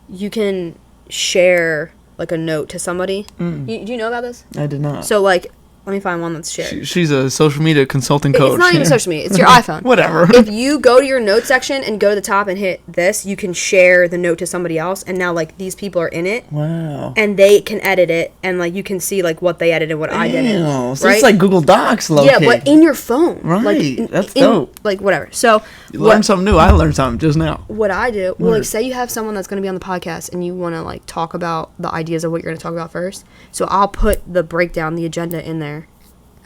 you can share like a note to somebody. Do you know about this? I did not. So like, let me find one that's shared. She's a social media consulting coach. It's not even social media. It's your iPhone. Whatever. If you go to your notes section and go to the top and hit this, you can share the note to somebody else. And now, like, these people are in it. Wow. And they can edit it. And, like, you can see, like, what they edited, what I did. So it's like Google Docs, low-key. Yeah, but in your phone. Right. Like, that's dope. Like, whatever. So you learn something new. I learned something just now. What I do, well, like, say you have someone that's going to be on the podcast and you want to, like, talk about the ideas of what you're going to talk about first. So I'll put the breakdown, the agenda in there.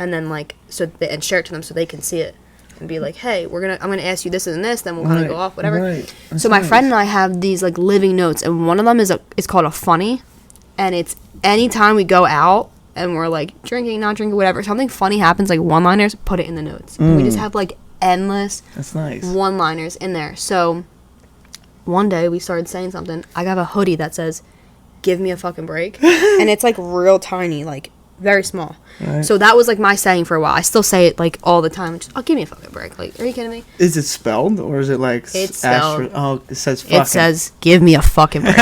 And then, like, and share it to them so they can see it and be like, hey, I'm gonna ask you this and this, then we'll kind of go off, whatever. Right. So my friend and I have these like living notes, and one of them it's called a funny, and it's anytime we go out and we're like drinking, not drinking, whatever, something funny happens, like one-liners, put it in the notes. And we just have like endless one-liners in there. So one day we started saying something. I got a hoodie that says, "Give me a fucking break," and it's like real tiny, like. Very small. Right. So that was like my saying for a while. I still say it like all the time. Just, give me a fucking break. Like, are you kidding me? Is it spelled or is it like it's spelled? It says fucking. It says give me a fucking break.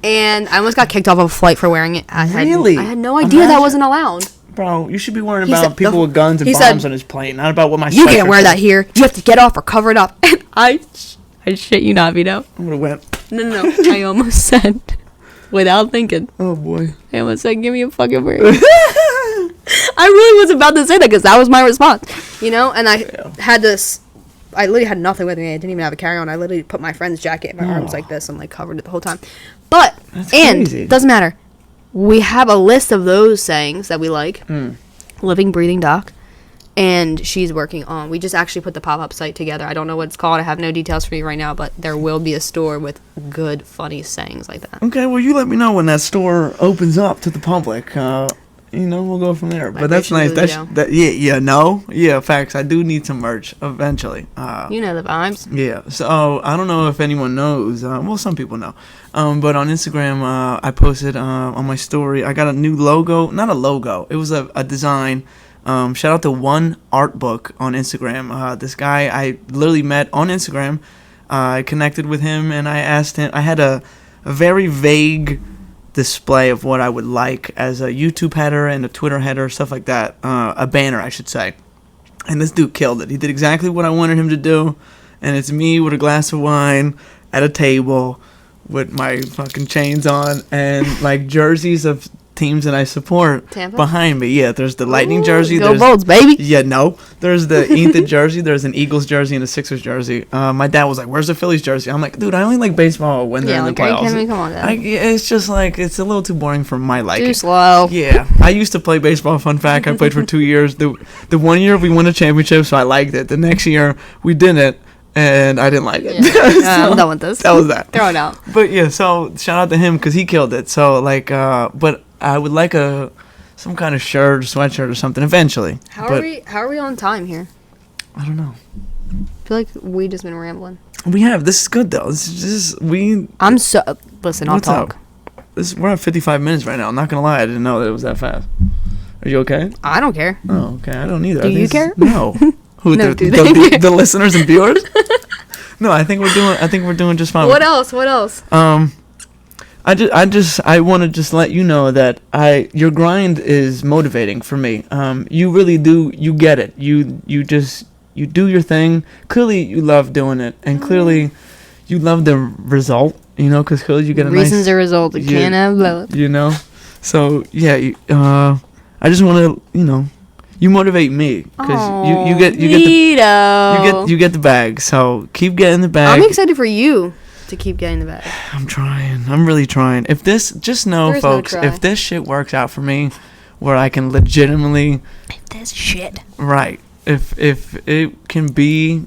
And I almost got kicked off of a flight for wearing it. I had no idea that wasn't allowed. Bro, you should be worrying about people with guns and bombs on his plane, not about what my. You can't wear that here. You have to get off or cover it up. And I shit you not, Vito. I would have went. No. I almost said. Without thinking. Oh, boy. I almost said, give me a fucking break. I really was about to say that because that was my response. You know? And I had this... I literally had nothing with me. I didn't even have a carry-on. I literally put my friend's jacket in my arms like this and, like, covered it the whole time. But... That's crazy. Doesn't matter. We have a list of those sayings that we like. Living, breathing doc. And she's working on... We just actually put the pop-up site together. I don't know what it's called. I have no details for you right now, but there will be a store with good, funny sayings like that. Okay, well, you let me know when that store opens up to the public. We'll go from there. But that's nice. Facts. I do need some merch eventually. You know the vibes. Yeah. So I don't know if anyone knows. Some people know. But on Instagram, I posted on my story. I got a new logo. Not a logo. It was a design. Shout out to One Art Book on Instagram. This guy I literally met on Instagram. I connected with him and I asked him. I had a very vague display of what I would like as a YouTube header and a Twitter header, stuff like that. A banner, I should say. And this dude killed it. He did exactly what I wanted him to do. And it's me with a glass of wine at a table with my fucking chains on and like jerseys of teams that I support. Tampa? Behind me. Yeah, there's the Lightning jersey. Go Bolts, baby. Yeah, no. There's the Ain't It jersey. There's an Eagles jersey and a Sixers jersey. My dad was like, where's the Phillies jersey? I'm like, dude, I only like baseball when they're in the playoffs. Come on, Dad. It's just like, it's a little too boring for my liking. Too slow. Yeah. I used to play baseball. Fun fact, I played for 2 years. The 1 year we won a championship, so I liked it. The next year we didn't. And I didn't like it. Yeah. So I'm done with this. That was that. Throw it out. But yeah, so shout out to him because he killed it. So like, but I would like some kind of shirt, or sweatshirt, or something eventually. How are we on time here? I don't know. I feel like we just been rambling. We have. This is good though. Listen. I'll talk. We're at 55 minutes right now. I'm not gonna lie. I didn't know that it was that fast. Are you okay? I don't care. Oh, okay. I don't either. Do you care? No. Who? No, the listeners and viewers? No, I think we're doing just fine. What else? I want to just let you know that your grind is motivating for me. You really do. You get it. You do your thing. Clearly, you love doing it, and clearly, you love the result. You know, because clearly you get a reasons a result. You can't have both. You know, so yeah. I just want to you motivate me because you get the bag. So keep getting the bag. I'm excited for you. to keep getting the bag. I'm trying. I'm really trying. If this, just know, There's folks, no try. if this shit works out for me, where I can legitimately, If this shit. right, if it can be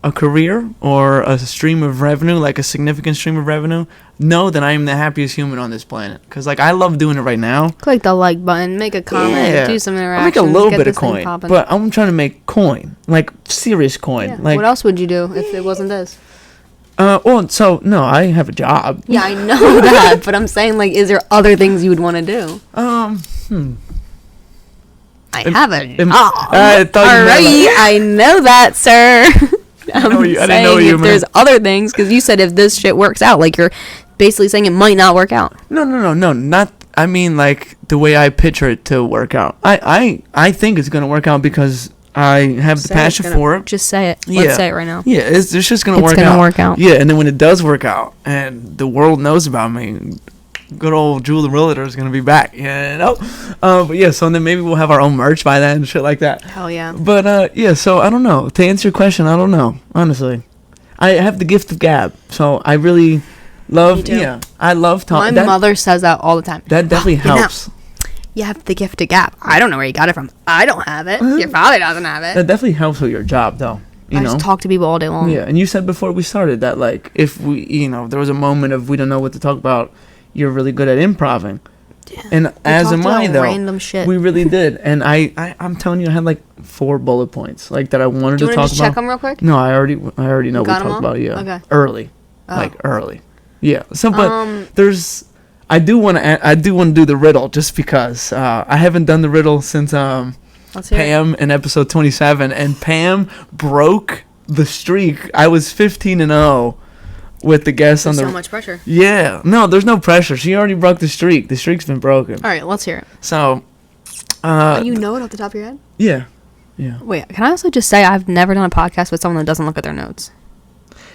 a career or a stream of revenue, like a significant stream of revenue, know that I am the happiest human on this planet. Because, like, I love doing it right now. Click the like button, make a comment, do some I interactions. make a little get bit of this thing coin, popping. but I'm trying to make coin, like serious coin. Yeah. Like, What else would you do if it wasn't this? well, so no, I have a job. Yeah, I know that, but I'm saying, like, is there other things you would want to do? I have a job. I thought you meant, like- I know that, sir. I didn't know you saying if meant- there's other things, because you said if this shit works out, like, you're basically saying it might not work out. No, not. I mean, like the way I picture it to work out. I think it's gonna work out because I have the passion for it. Just say it. Yeah. Let's say it right now. Yeah, it's just gonna It's work gonna out. work out. Yeah, and then when it does work out, and the world knows about me, good old Jewel the Realtor is gonna be back. You know. But yeah, so then maybe we'll have our own merch by then and shit like that. Hell yeah. But yeah, so I don't know. To answer your question, I don't know. Honestly, I have the gift of gab, so I really love. Me too. Yeah, I love My talking. mother says that all the time. That definitely You know, helps. You have the gift of gab. I don't know where you got it from. I don't have it. Your father doesn't have it. That definitely helps with your job, though. You I know. just talk to people all day long. Yeah, and you said before we started that, like, if we, there was a moment of we don't know what to talk about, you're really good at improving. Yeah. And as am I, though. Random shit. We really did. And I'm telling you, I had like 4 bullet points, like, that I wanted Do you to want talk to just about. check them real quick? No, I already know You we got 'em talked all? about. Yeah, Okay. early, Oh. like early. Yeah. So, but There's. I do want to do the riddle just because I haven't done the riddle since Let's hear it. Pam in episode 27, and Pam broke the streak. I was 15-0 with the guest on There's the. so much pressure. Yeah, no, there's no pressure. She already broke the streak. The streak's been broken. All right, let's hear it. So, You know it off the top of your head? yeah. Wait, can I also just say I've never done a podcast with someone that doesn't look at their notes?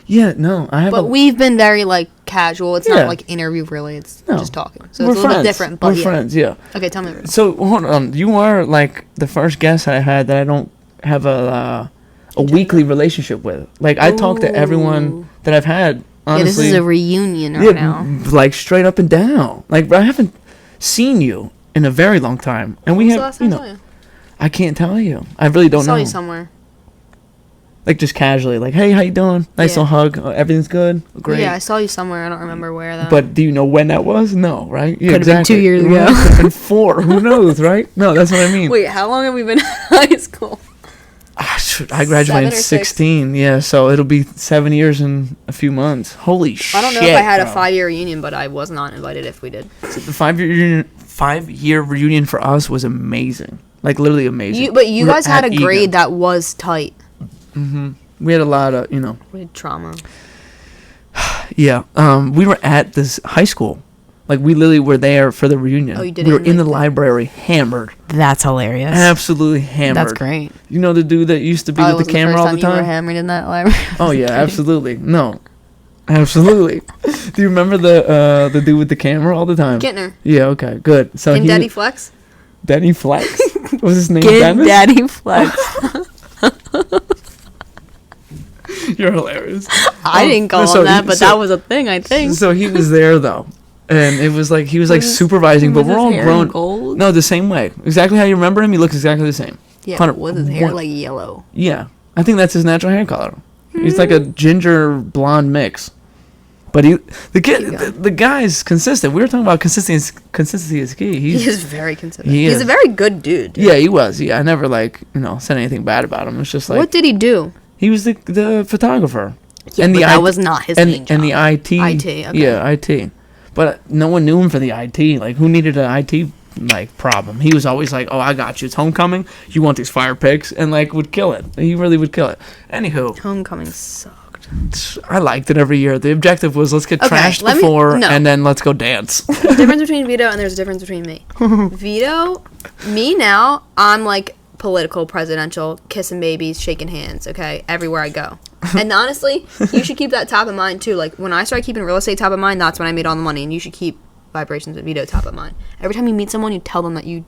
Yeah, no, I have. But we've been very, like, casual. It's Yeah. not like interview, really. It's No. just talking. So We're it's a little friends. bit different. But We're yeah. friends, yeah. Okay, tell me. So hold on, you are like the first guest I had that I don't have a weekly relationship with. Like, I talk to everyone that I've had. Honestly, Yeah, this is a reunion right now. like straight up and down. Like, I haven't seen you in a very long time, and we When's the have. last time I saw you? I can't tell you. I really don't I saw know. you somewhere. Like, just casually, like, hey, how you doing? Nice Yeah. little hug. Everything's good. Great. Yeah, I saw you somewhere. I don't remember where, though. But do you know when that was? No, right? Yeah, Could've been 2 years ago. Right, could've been 4. Who knows, right? No, that's what I mean. Wait, how long have we been in high school? Shoot, I graduated in 7 or 6. 16. Yeah, so it'll be 7 years in a few months. Holy shit! I don't know if I had a bro. 5-year reunion, but I was not invited if we did. The 5-year reunion for us was amazing. Like, literally amazing. But you We were guys had at a grade Egan. that was tight. We had a lot of, We had trauma. yeah. We were at this high school. Like, we literally were there for the reunion. Oh, you did We it were in, in the like, library, hammered. That's hilarious. Absolutely hammered. That's great. You know the dude that used to be with the camera all the You were time? hammered in that library. Oh yeah, absolutely. No, absolutely. Do you remember the dude with the camera all the time? Gittner. Yeah. Okay. Good. So And Daddy Flex. Denny Flex. Was his name Get Dennis? Daddy Flex. You're hilarious. I didn't call so him that, he- but so- that was a thing, I think. So he was there though, and it was like he was like Was- supervising, but was we're his all hair grown. gold? No, the same way. Exactly how you remember him. He looks exactly the same. Yeah, 100 was his hair one- like yellow? Yeah, I think that's his natural hair color. He's like a ginger blonde mix. But the guy's consistent. We were talking about consistency. Consistency is key. He is very consistent. He He's is. a very good dude. Yeah, he was. Yeah, I never said anything bad about him. It's just like What did he do? he was the photographer. Yeah, and but the that IT was not his and, main and the job. IT. IT, okay. Yeah, IT. But no one knew him for the IT. Like, who needed an IT problem? He was always like, "Oh, I got you. It's homecoming. You want these fire pics?" And like would kill it. He really would kill it. Anywho, Homecoming sucked. I liked it every year. The objective was let's get Okay, trashed let me- before no. and then let's go dance. There's a difference between Vito and there's a difference between me. Vito, me now, I'm like political, presidential, kissing babies, shaking hands, okay, everywhere I go. And honestly, you should keep that top of mind too. Like, when I started keeping real estate top of mind, that's when I made all the money, and you should keep Vibrations with Vito top of mind. Every time you meet someone, you tell them that you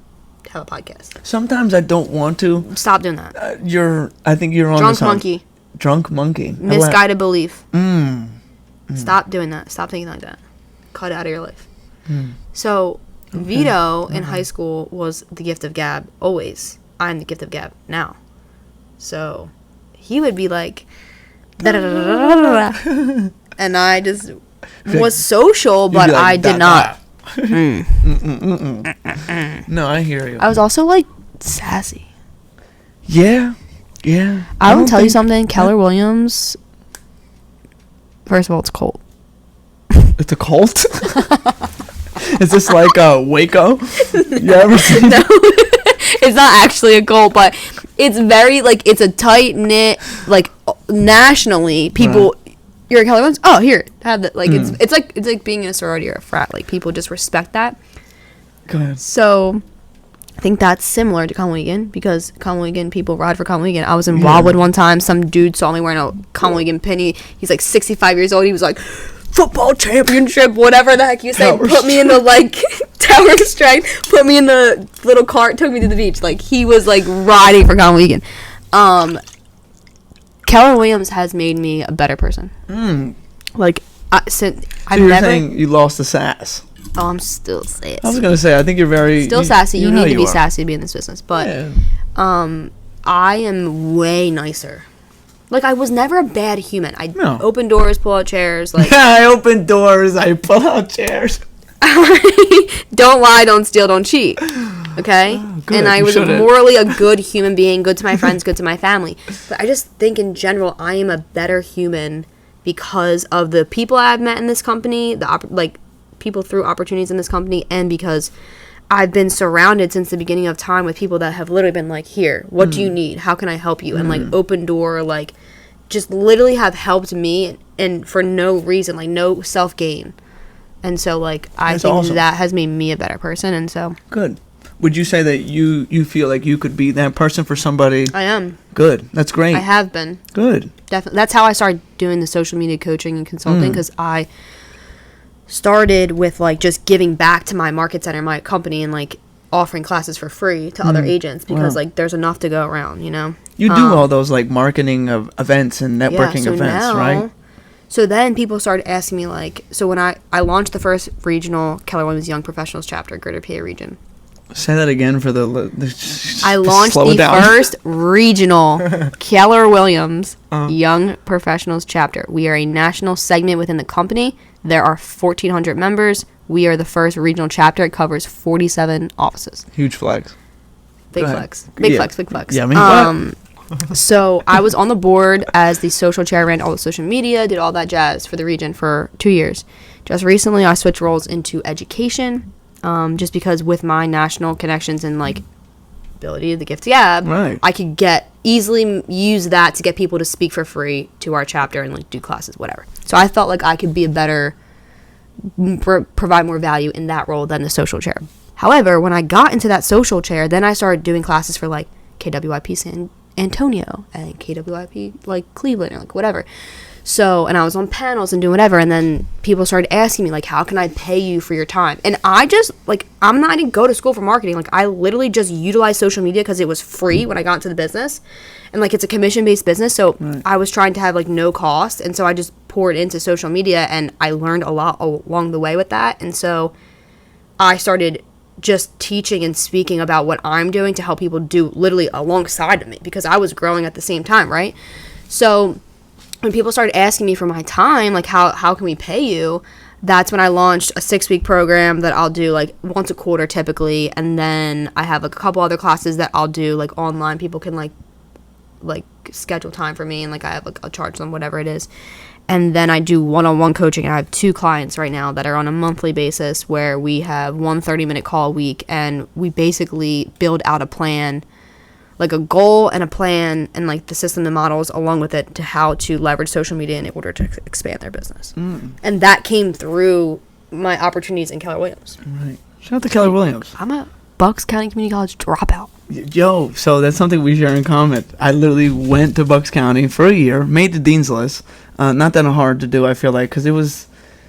have a podcast. Sometimes I don't want to. Stop doing that. I think you're on Drunk the monkey. Drunk monkey. Misguided belief. Stop doing that. Stop thinking like that. Cut it out of your life. So Vito in high school was the gift of gab always. I'm the gift of gab now. So he would be like, da-da-da-da-da-da-da. And I just was social, but like, I did not. No, I hear you. I was also like sassy. Yeah. I will tell you something. Keller Williams. First of all, it's cold. It's a cult? Is this like Waco? You ever seen No. It's not actually a cult, but it's very, like, it's a tight-knit, like, nationally, people, you're a Keller Williams? Oh, here, have that. Like, it's like being in a sorority or a frat. Like, people just respect that. Go ahead. So, I think that's similar to Conwegan, because Conwegan, people ride for Conwegan. I was in Wildwood one time. Some dude saw me wearing a Conwegan pin. He's, like, 65 years old. He was like, football championship, whatever the heck you say. Put me in the, like, tower strength. Put me in the little cart. Took me to the beach. Like, he was, like, riding for Conwegan. Keller Williams has made me a better person. Like, since I've you're never saying you lost the sass. Oh, I'm still sassy. I was gonna say, I think you're very still sassy. You need to be are. sassy to be in this business, but I am way nicer. Like, I was never a bad human. I open doors, pull out chairs. Like, I open doors, I pull out chairs. Don't lie, don't steal, don't cheat. Okay? And I was morally a good human being, good to my friends, good to my family. But I just think in general, I am a better human because of the people I've met in this company, people through opportunities in this company, and because I've been surrounded since the beginning of time with people that have literally been like, here, what do you need? How can I help you? And like open door, like just literally have helped me and for no reason, like no self-gain. And so like I think that has made me a better person. And so good. Would you say that you feel like you could be that person for somebody? I am. Good. That's great. I have been. Good. Definitely. That's how I started doing the social media coaching and consulting, because I started with like just giving back to my market center, my company, and like offering classes for free to other agents because like there's enough to go around, you know. You do all those like marketing of events and networking events, now, right? So then people started asking me like, so when I launched the first regional Keller Williams Young Professionals chapter, Greater PA region. Say that again for the I launched the first regional Keller Williams Young Professionals chapter. We are a national segment within the company. There are 1,400 members. We are the first regional chapter. It covers 47 offices. Huge flex. Big flex. Big flex. Yeah, I mean, so I was on the board as the social chair, ran all the social media, did all that jazz for the region for 2 years. Just recently, I switched roles into education, just because with my national connections and like ability, the gift gab, I could easily use that to get people to speak for free to our chapter and like do classes, whatever. So I felt like I could be a better, provide more value in that role than the social chair. However, when I got into that social chair, then I started doing classes for like KWIP San Antonio and KWIP like Cleveland or like whatever. So, and I was on panels and doing whatever, and then people started asking me like, how can I pay you for your time? And I just like, I didn't go to school for marketing. Like, I literally just utilized social media because it was free when I got into the business, and like it's a commission-based business, so I was trying to have like no cost, and so I just poured into social media, and I learned a lot along the way with that. And so I started just teaching and speaking about what I'm doing to help people do literally alongside of me, because I was growing at the same time, right? So when people started asking me for my time, like how can we pay you, that's when I launched a 6-week program that I'll do like once a quarter typically, and then I have like a couple other classes that I'll do like online. People can like schedule time for me, and like I have like I'll charge them whatever it is. And then I do one-on-one coaching. I have 2 clients right now that are on a monthly basis where we have 1 30-minute call a week, and we basically build out a plan, like a goal and a plan, and like the system and models along with it to how to leverage social media in order to expand their business. And that came through my opportunities in Keller Williams. Right. Shout out to Keller Williams. I'm a Bucks County Community College dropout. Yo, so that's something we share in common. I literally went to Bucks County for a year, made the dean's list. Not that hard to do, I feel like, because it was,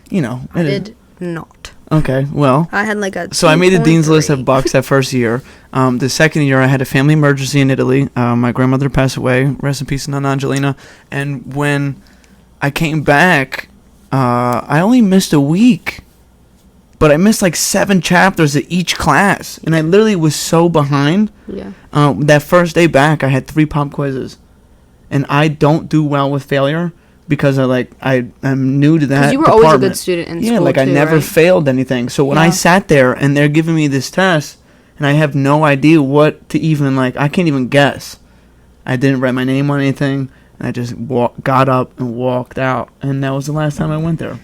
you know. I did not. Okay, well. I had like a So I made the dean's list at Bucks that first year. The second year, I had a family emergency in Italy. My grandmother passed away. Rest in peace, Nana Angelina. And when I came back, I only missed a week. But I missed like 7 chapters of each class. And I literally was so behind. Yeah. That first day back, I had 3 pop quizzes. And I don't do well with failure because I'm new to that. Because you were department. always a good student in school. Yeah, like I never failed anything. So when I sat there and they're giving me this test and I have no idea what to even I can't even guess. I didn't write my name on anything. And I just got up and walked out. And that was the last time I went there.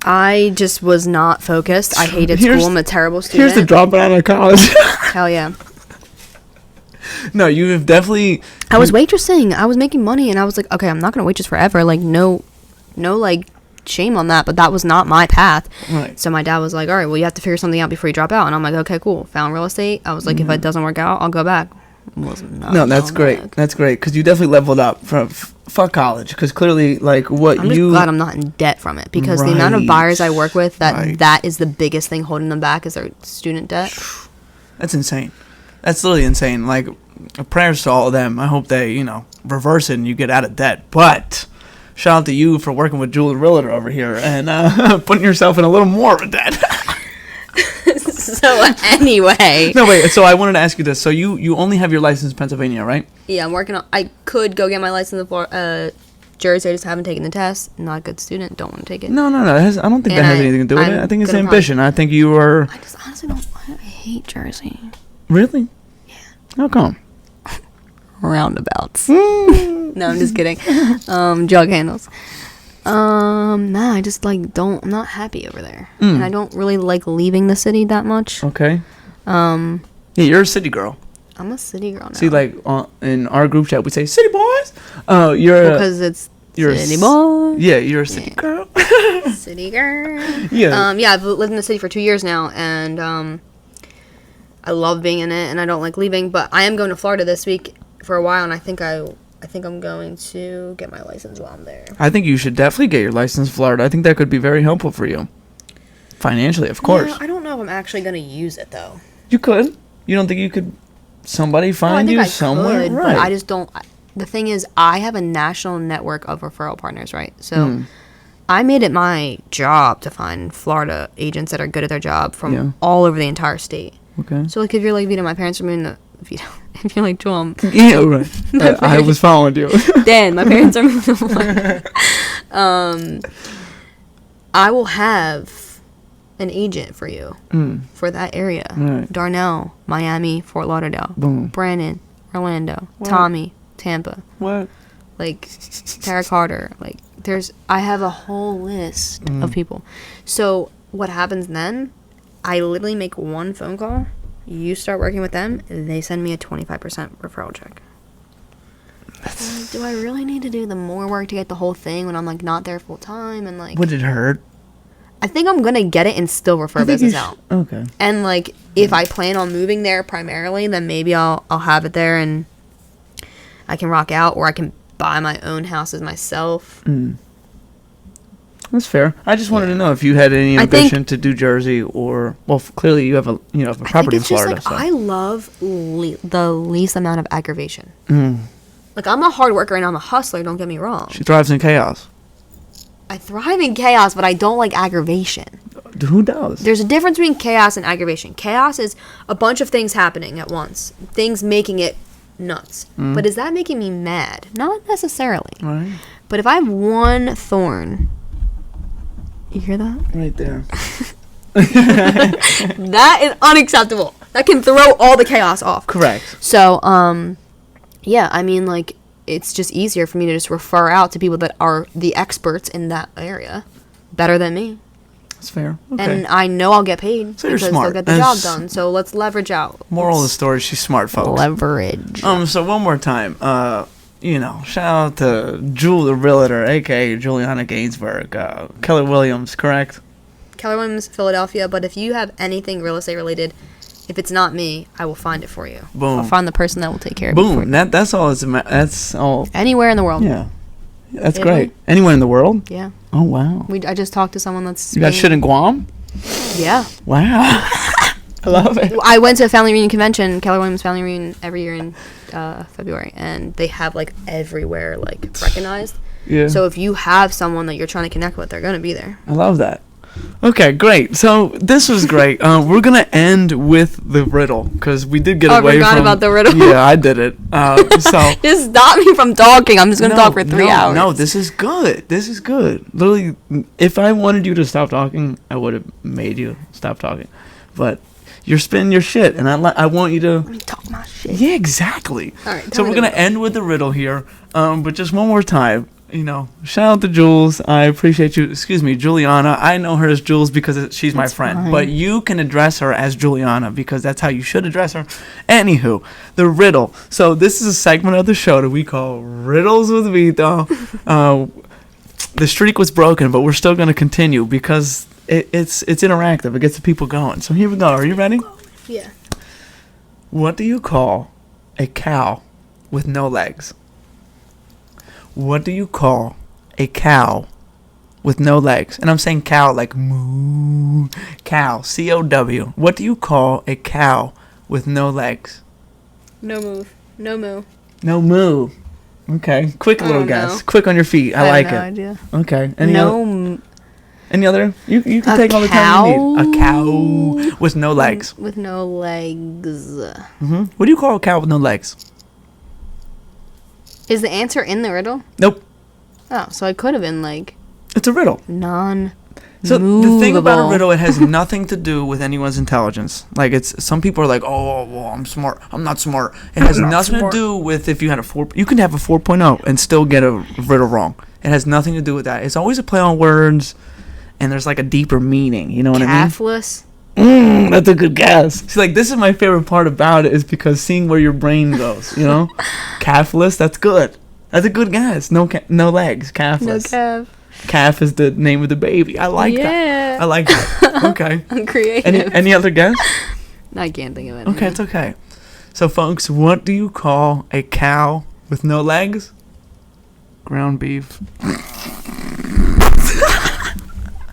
I just was not focused. I hated school. I'm a terrible student. Here's the dropout out of college. Hell yeah. No, you have definitely... I was waitressing. I was making money, and I was like, okay, I'm not going to waitress forever. Like, no, shame on that, but that was not my path. Right. So my dad was like, all right, well, you have to figure something out before you drop out. And I'm like, okay, cool. Found real estate. I was like, if it doesn't work out, I'll go back. No, that's great. Back. That's great, because you definitely leveled up from... Fuck college, because clearly, I'm just glad I'm not in debt from it, because the amount of buyers I work with, that is the biggest thing holding them back is their student debt. That's insane. That's literally insane. Prayers to all of them. I hope they, reverse it and you get out of debt. But shout out to you for working with Julie Realtor over here and putting yourself in a little more of a debt. So anyway. No, wait. So I wanted to ask you this. So you only have your license in Pennsylvania, right? Yeah, I'm working on... I could go get my license in Jersey. I just haven't taken the test. Not a good student. Don't want to take it. No. I don't think that has anything to do with it. I think it's ambition. I think you are... I just honestly don't... I hate Jersey. Really? Yeah. How come? Roundabouts. No, I'm just kidding. Jug handles. Nah, I just I'm not happy over there. And I don't really like leaving the city that much. Okay. Yeah, you're a city girl. I'm a city girl now. See, in our group chat, we say city boys. Because you're city boy. Yeah, you're a city girl. City girl. Yeah. Yeah, I've lived in the city for 2 years now, and I love being in it, and I don't like leaving. But I am going to Florida this week for a while, and I think I'm going to get my license while I'm there. I think you should definitely get your license in Florida. I think that could be very helpful for you. Financially, of course. Yeah, I don't know if I'm actually going to use it, though. You could. You don't think you could... Somebody find you somewhere? Could, right. But I just don't... The thing is, I have a national network of referral partners, right? So I made it my job to find Florida agents that are good at their job from all over the entire state. Okay. So, if you're like Vito, my parents are moving to... Vito. If you're like Joel... Yeah, right. I was following you. Dan, my parents are moving to Florida. I will have an agent for you for that area. Right. Darnell, Miami, Fort Lauderdale, Brandon, Orlando, Tommy, Tampa. What? Tara Carter. I have a whole list of people. So what happens then? I literally make one phone call. You start working with them. They send me a 25% referral check. Do I really need to do the more work to get the whole thing when I'm not there full time and Would it hurt? I think I'm gonna get it and still refer business out. Okay. And if I plan on moving there primarily, then maybe I'll have it there and I can rock out, or I can buy my own houses myself. That's fair. I just wanted to know if you had any ambition to do Jersey, or clearly you have a property in Florida. I love the least amount of aggravation. I'm a hard worker and I'm a hustler. Don't get me wrong. She thrives in chaos. I thrive in chaos, but I don't like aggravation. Who does? There's a difference between chaos and aggravation. Chaos is a bunch of things happening at once. Things making it nuts. But is that making me mad? Not necessarily. Right. But if I have one thorn... You hear that? Right there. That is unacceptable. That can throw all the chaos off. Correct. So, it's just easier for me to just refer out to people that are the experts in that area better than me. That's fair. Okay. And I know I'll get paid because they'll get the job done. So let's leverage out. Moral of the story, she's smart, folks. Leverage. So one more time, shout out to Julie Realtor, a.k.a. Juliana Gainsburg, Keller Williams, correct? Keller Williams, Philadelphia. But if you have anything real estate related, if it's not me, I will find it for you. Boom. I'll find the person that will take care of it for you. That's all. That's all. Anywhere in the world. Yeah. That's great. Anywhere in the world? Yeah. Oh, wow. I just talked to someone that's... You got shit in Guam? Yeah. Wow. I love it. I went to a family reunion convention, Keller Williams family reunion, every year in February, and they have everywhere recognized. Yeah. So if you have someone that you're trying to connect with, they're going to be there. I love that. Okay, great. So this was great. We're gonna end with the riddle because we did get away I forgot from. about the riddle. Yeah, I did it. So just stop me from talking. I'm just gonna talk for 3 hours. No, this is good. This is good. Literally, if I wanted you to stop talking, I would have made you stop talking. But you're spinning your shit, and I want you to. Let me talk my shit. Yeah, exactly. All right. So we're gonna end with the riddle here. But just one more time. Shout out to Jules. I appreciate you. Excuse me, Juliana. I know her as Jules because she's my friend. Fine. But you can address her as Juliana because that's how you should address her. Anywho, the riddle. So this is a segment of the show that we call Riddles with Vito. The streak was broken, but we're still going to continue because it's interactive. It gets the people going. So here we go. Are you ready? Yeah. What do you call a cow with no legs? What do you call a cow with no legs? And I'm saying cow like moo. Cow. C-O-W. What do you call a cow with no legs? No move. No moo. No moo. Okay. Quick little guess. know. Quick on your feet. I like have no it. idea. Okay. Any other? You can take all the time you need. A cow with no legs. With no legs. What do you call a cow with no legs? Is the answer in the riddle? Nope. Oh, so I could have been like It's a riddle. So the thing about a riddle, it has nothing to do with anyone's intelligence. Like some people are like, oh, well, I'm smart. I'm not smart. It has nothing to do with if you had you can have a 4.0 and still get a riddle wrong. It has nothing to do with that. It's always a play on words, and there's like a deeper meaning. You know what I mean? Calfless. That's a good guess. See, like this is my favorite part about it is because seeing where your brain goes. Calfless. That's good. That's a good guess. No legs. Calfless. No calf. Calf is the name of the baby. I like that. I like that. Okay. I'm creative. Any other guess? I can't think of it. Okay, it's okay. So, folks, what do you call a cow with no legs? Ground beef.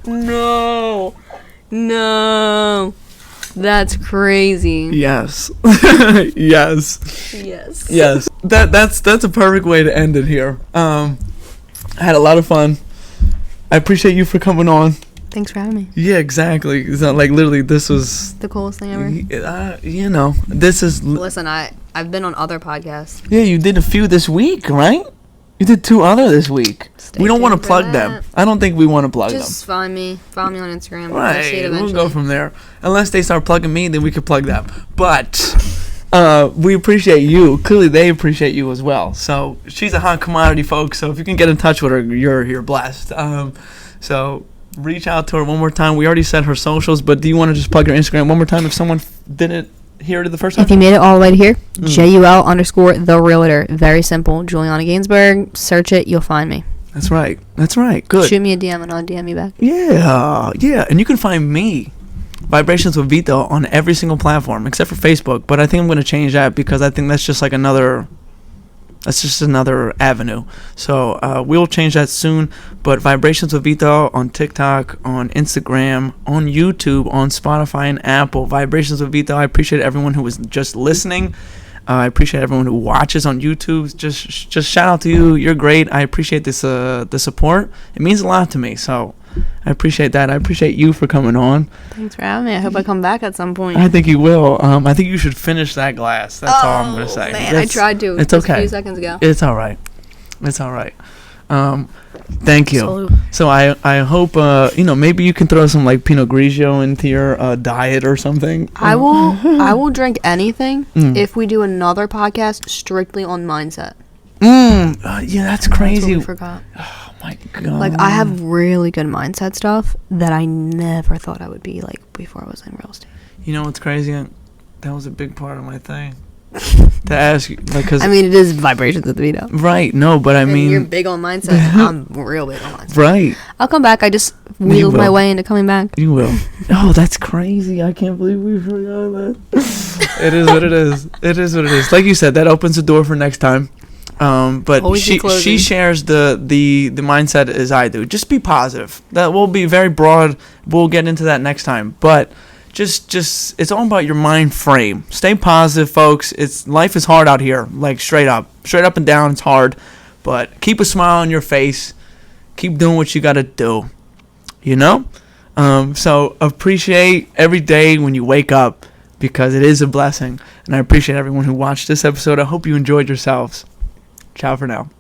No. That's crazy. Yes. Yes. Yes. That's a perfect way to end it here. I had a lot of fun. I appreciate you for coming on. Thanks for having me. Yeah, exactly. It's not like literally this was the coolest thing ever. This is. Listen, I've been on other podcasts. Yeah, you did a few this week, right? You did 2 other this week. We don't want to plug them. I don't think we want to plug them. Just follow me on Instagram. Right, we'll go from there. Unless they start plugging me, then we could plug them. But we appreciate you. Clearly, they appreciate you as well. So she's a hot commodity, folks. So if you can get in touch with her, you're blessed. So reach out to her one more time. We already said her socials, but do you want to just plug your Instagram one more time if someone didn't hear it the first time? If you made it all the way to here, JUL_the realtor. Very simple. Juliana Gainsburg. Search it. You'll find me. That's right. Good. Shoot me a DM and I'll DM you back. Yeah. And you can find me, Vibrations with Vito, on every single platform except for Facebook. But I think I'm going to change that because I think that's just like another avenue. So we'll change that soon. But Vibrations with Vito on TikTok, on Instagram, on YouTube, on Spotify and Apple. Vibrations with Vito. I appreciate everyone who was just listening. I appreciate everyone who watches on YouTube. Just shout out to you. You're great. I appreciate this the support. It means a lot to me. So I appreciate that. I appreciate you for coming on. Thanks for having me. I hope I come back at some point. I think you will. I think you should finish that glass. That's all I'm going to say. Man, I tried to. It's okay. A few seconds ago. It's all right. Thank you. Absolutely. So I hope maybe you can throw some like Pinot Grigio into your diet or something. I will drink anything if we do another podcast strictly on mindset. Yeah, that's crazy. I totally forgot. Oh my god. Like I have really good mindset stuff that I never thought I would be like before I was in real estate. You know what's crazy? That was a big part of my thing. To ask you, like, cause I mean, it is Vibrations with Vito. Right. No, but I mean, you're big on mindset. I'm real big on mindset. Right. I'll come back. I just wheeled my way into coming back. You will. Oh, that's crazy. I can't believe we forgot that. It is what it is. It is what it is. Like you said, that opens the door for next time. But she shares the mindset as I do. Just be positive. That will be very broad. We'll get into that next time. But just it's all about your mind frame. Stay positive, folks. Life is hard out here. Like straight up and down. It's hard. But keep a smile on your face. Keep doing what you got to do. You know? So appreciate every day when you wake up, because it is a blessing. And I appreciate everyone who watched this episode. I hope you enjoyed yourselves. Ciao for now.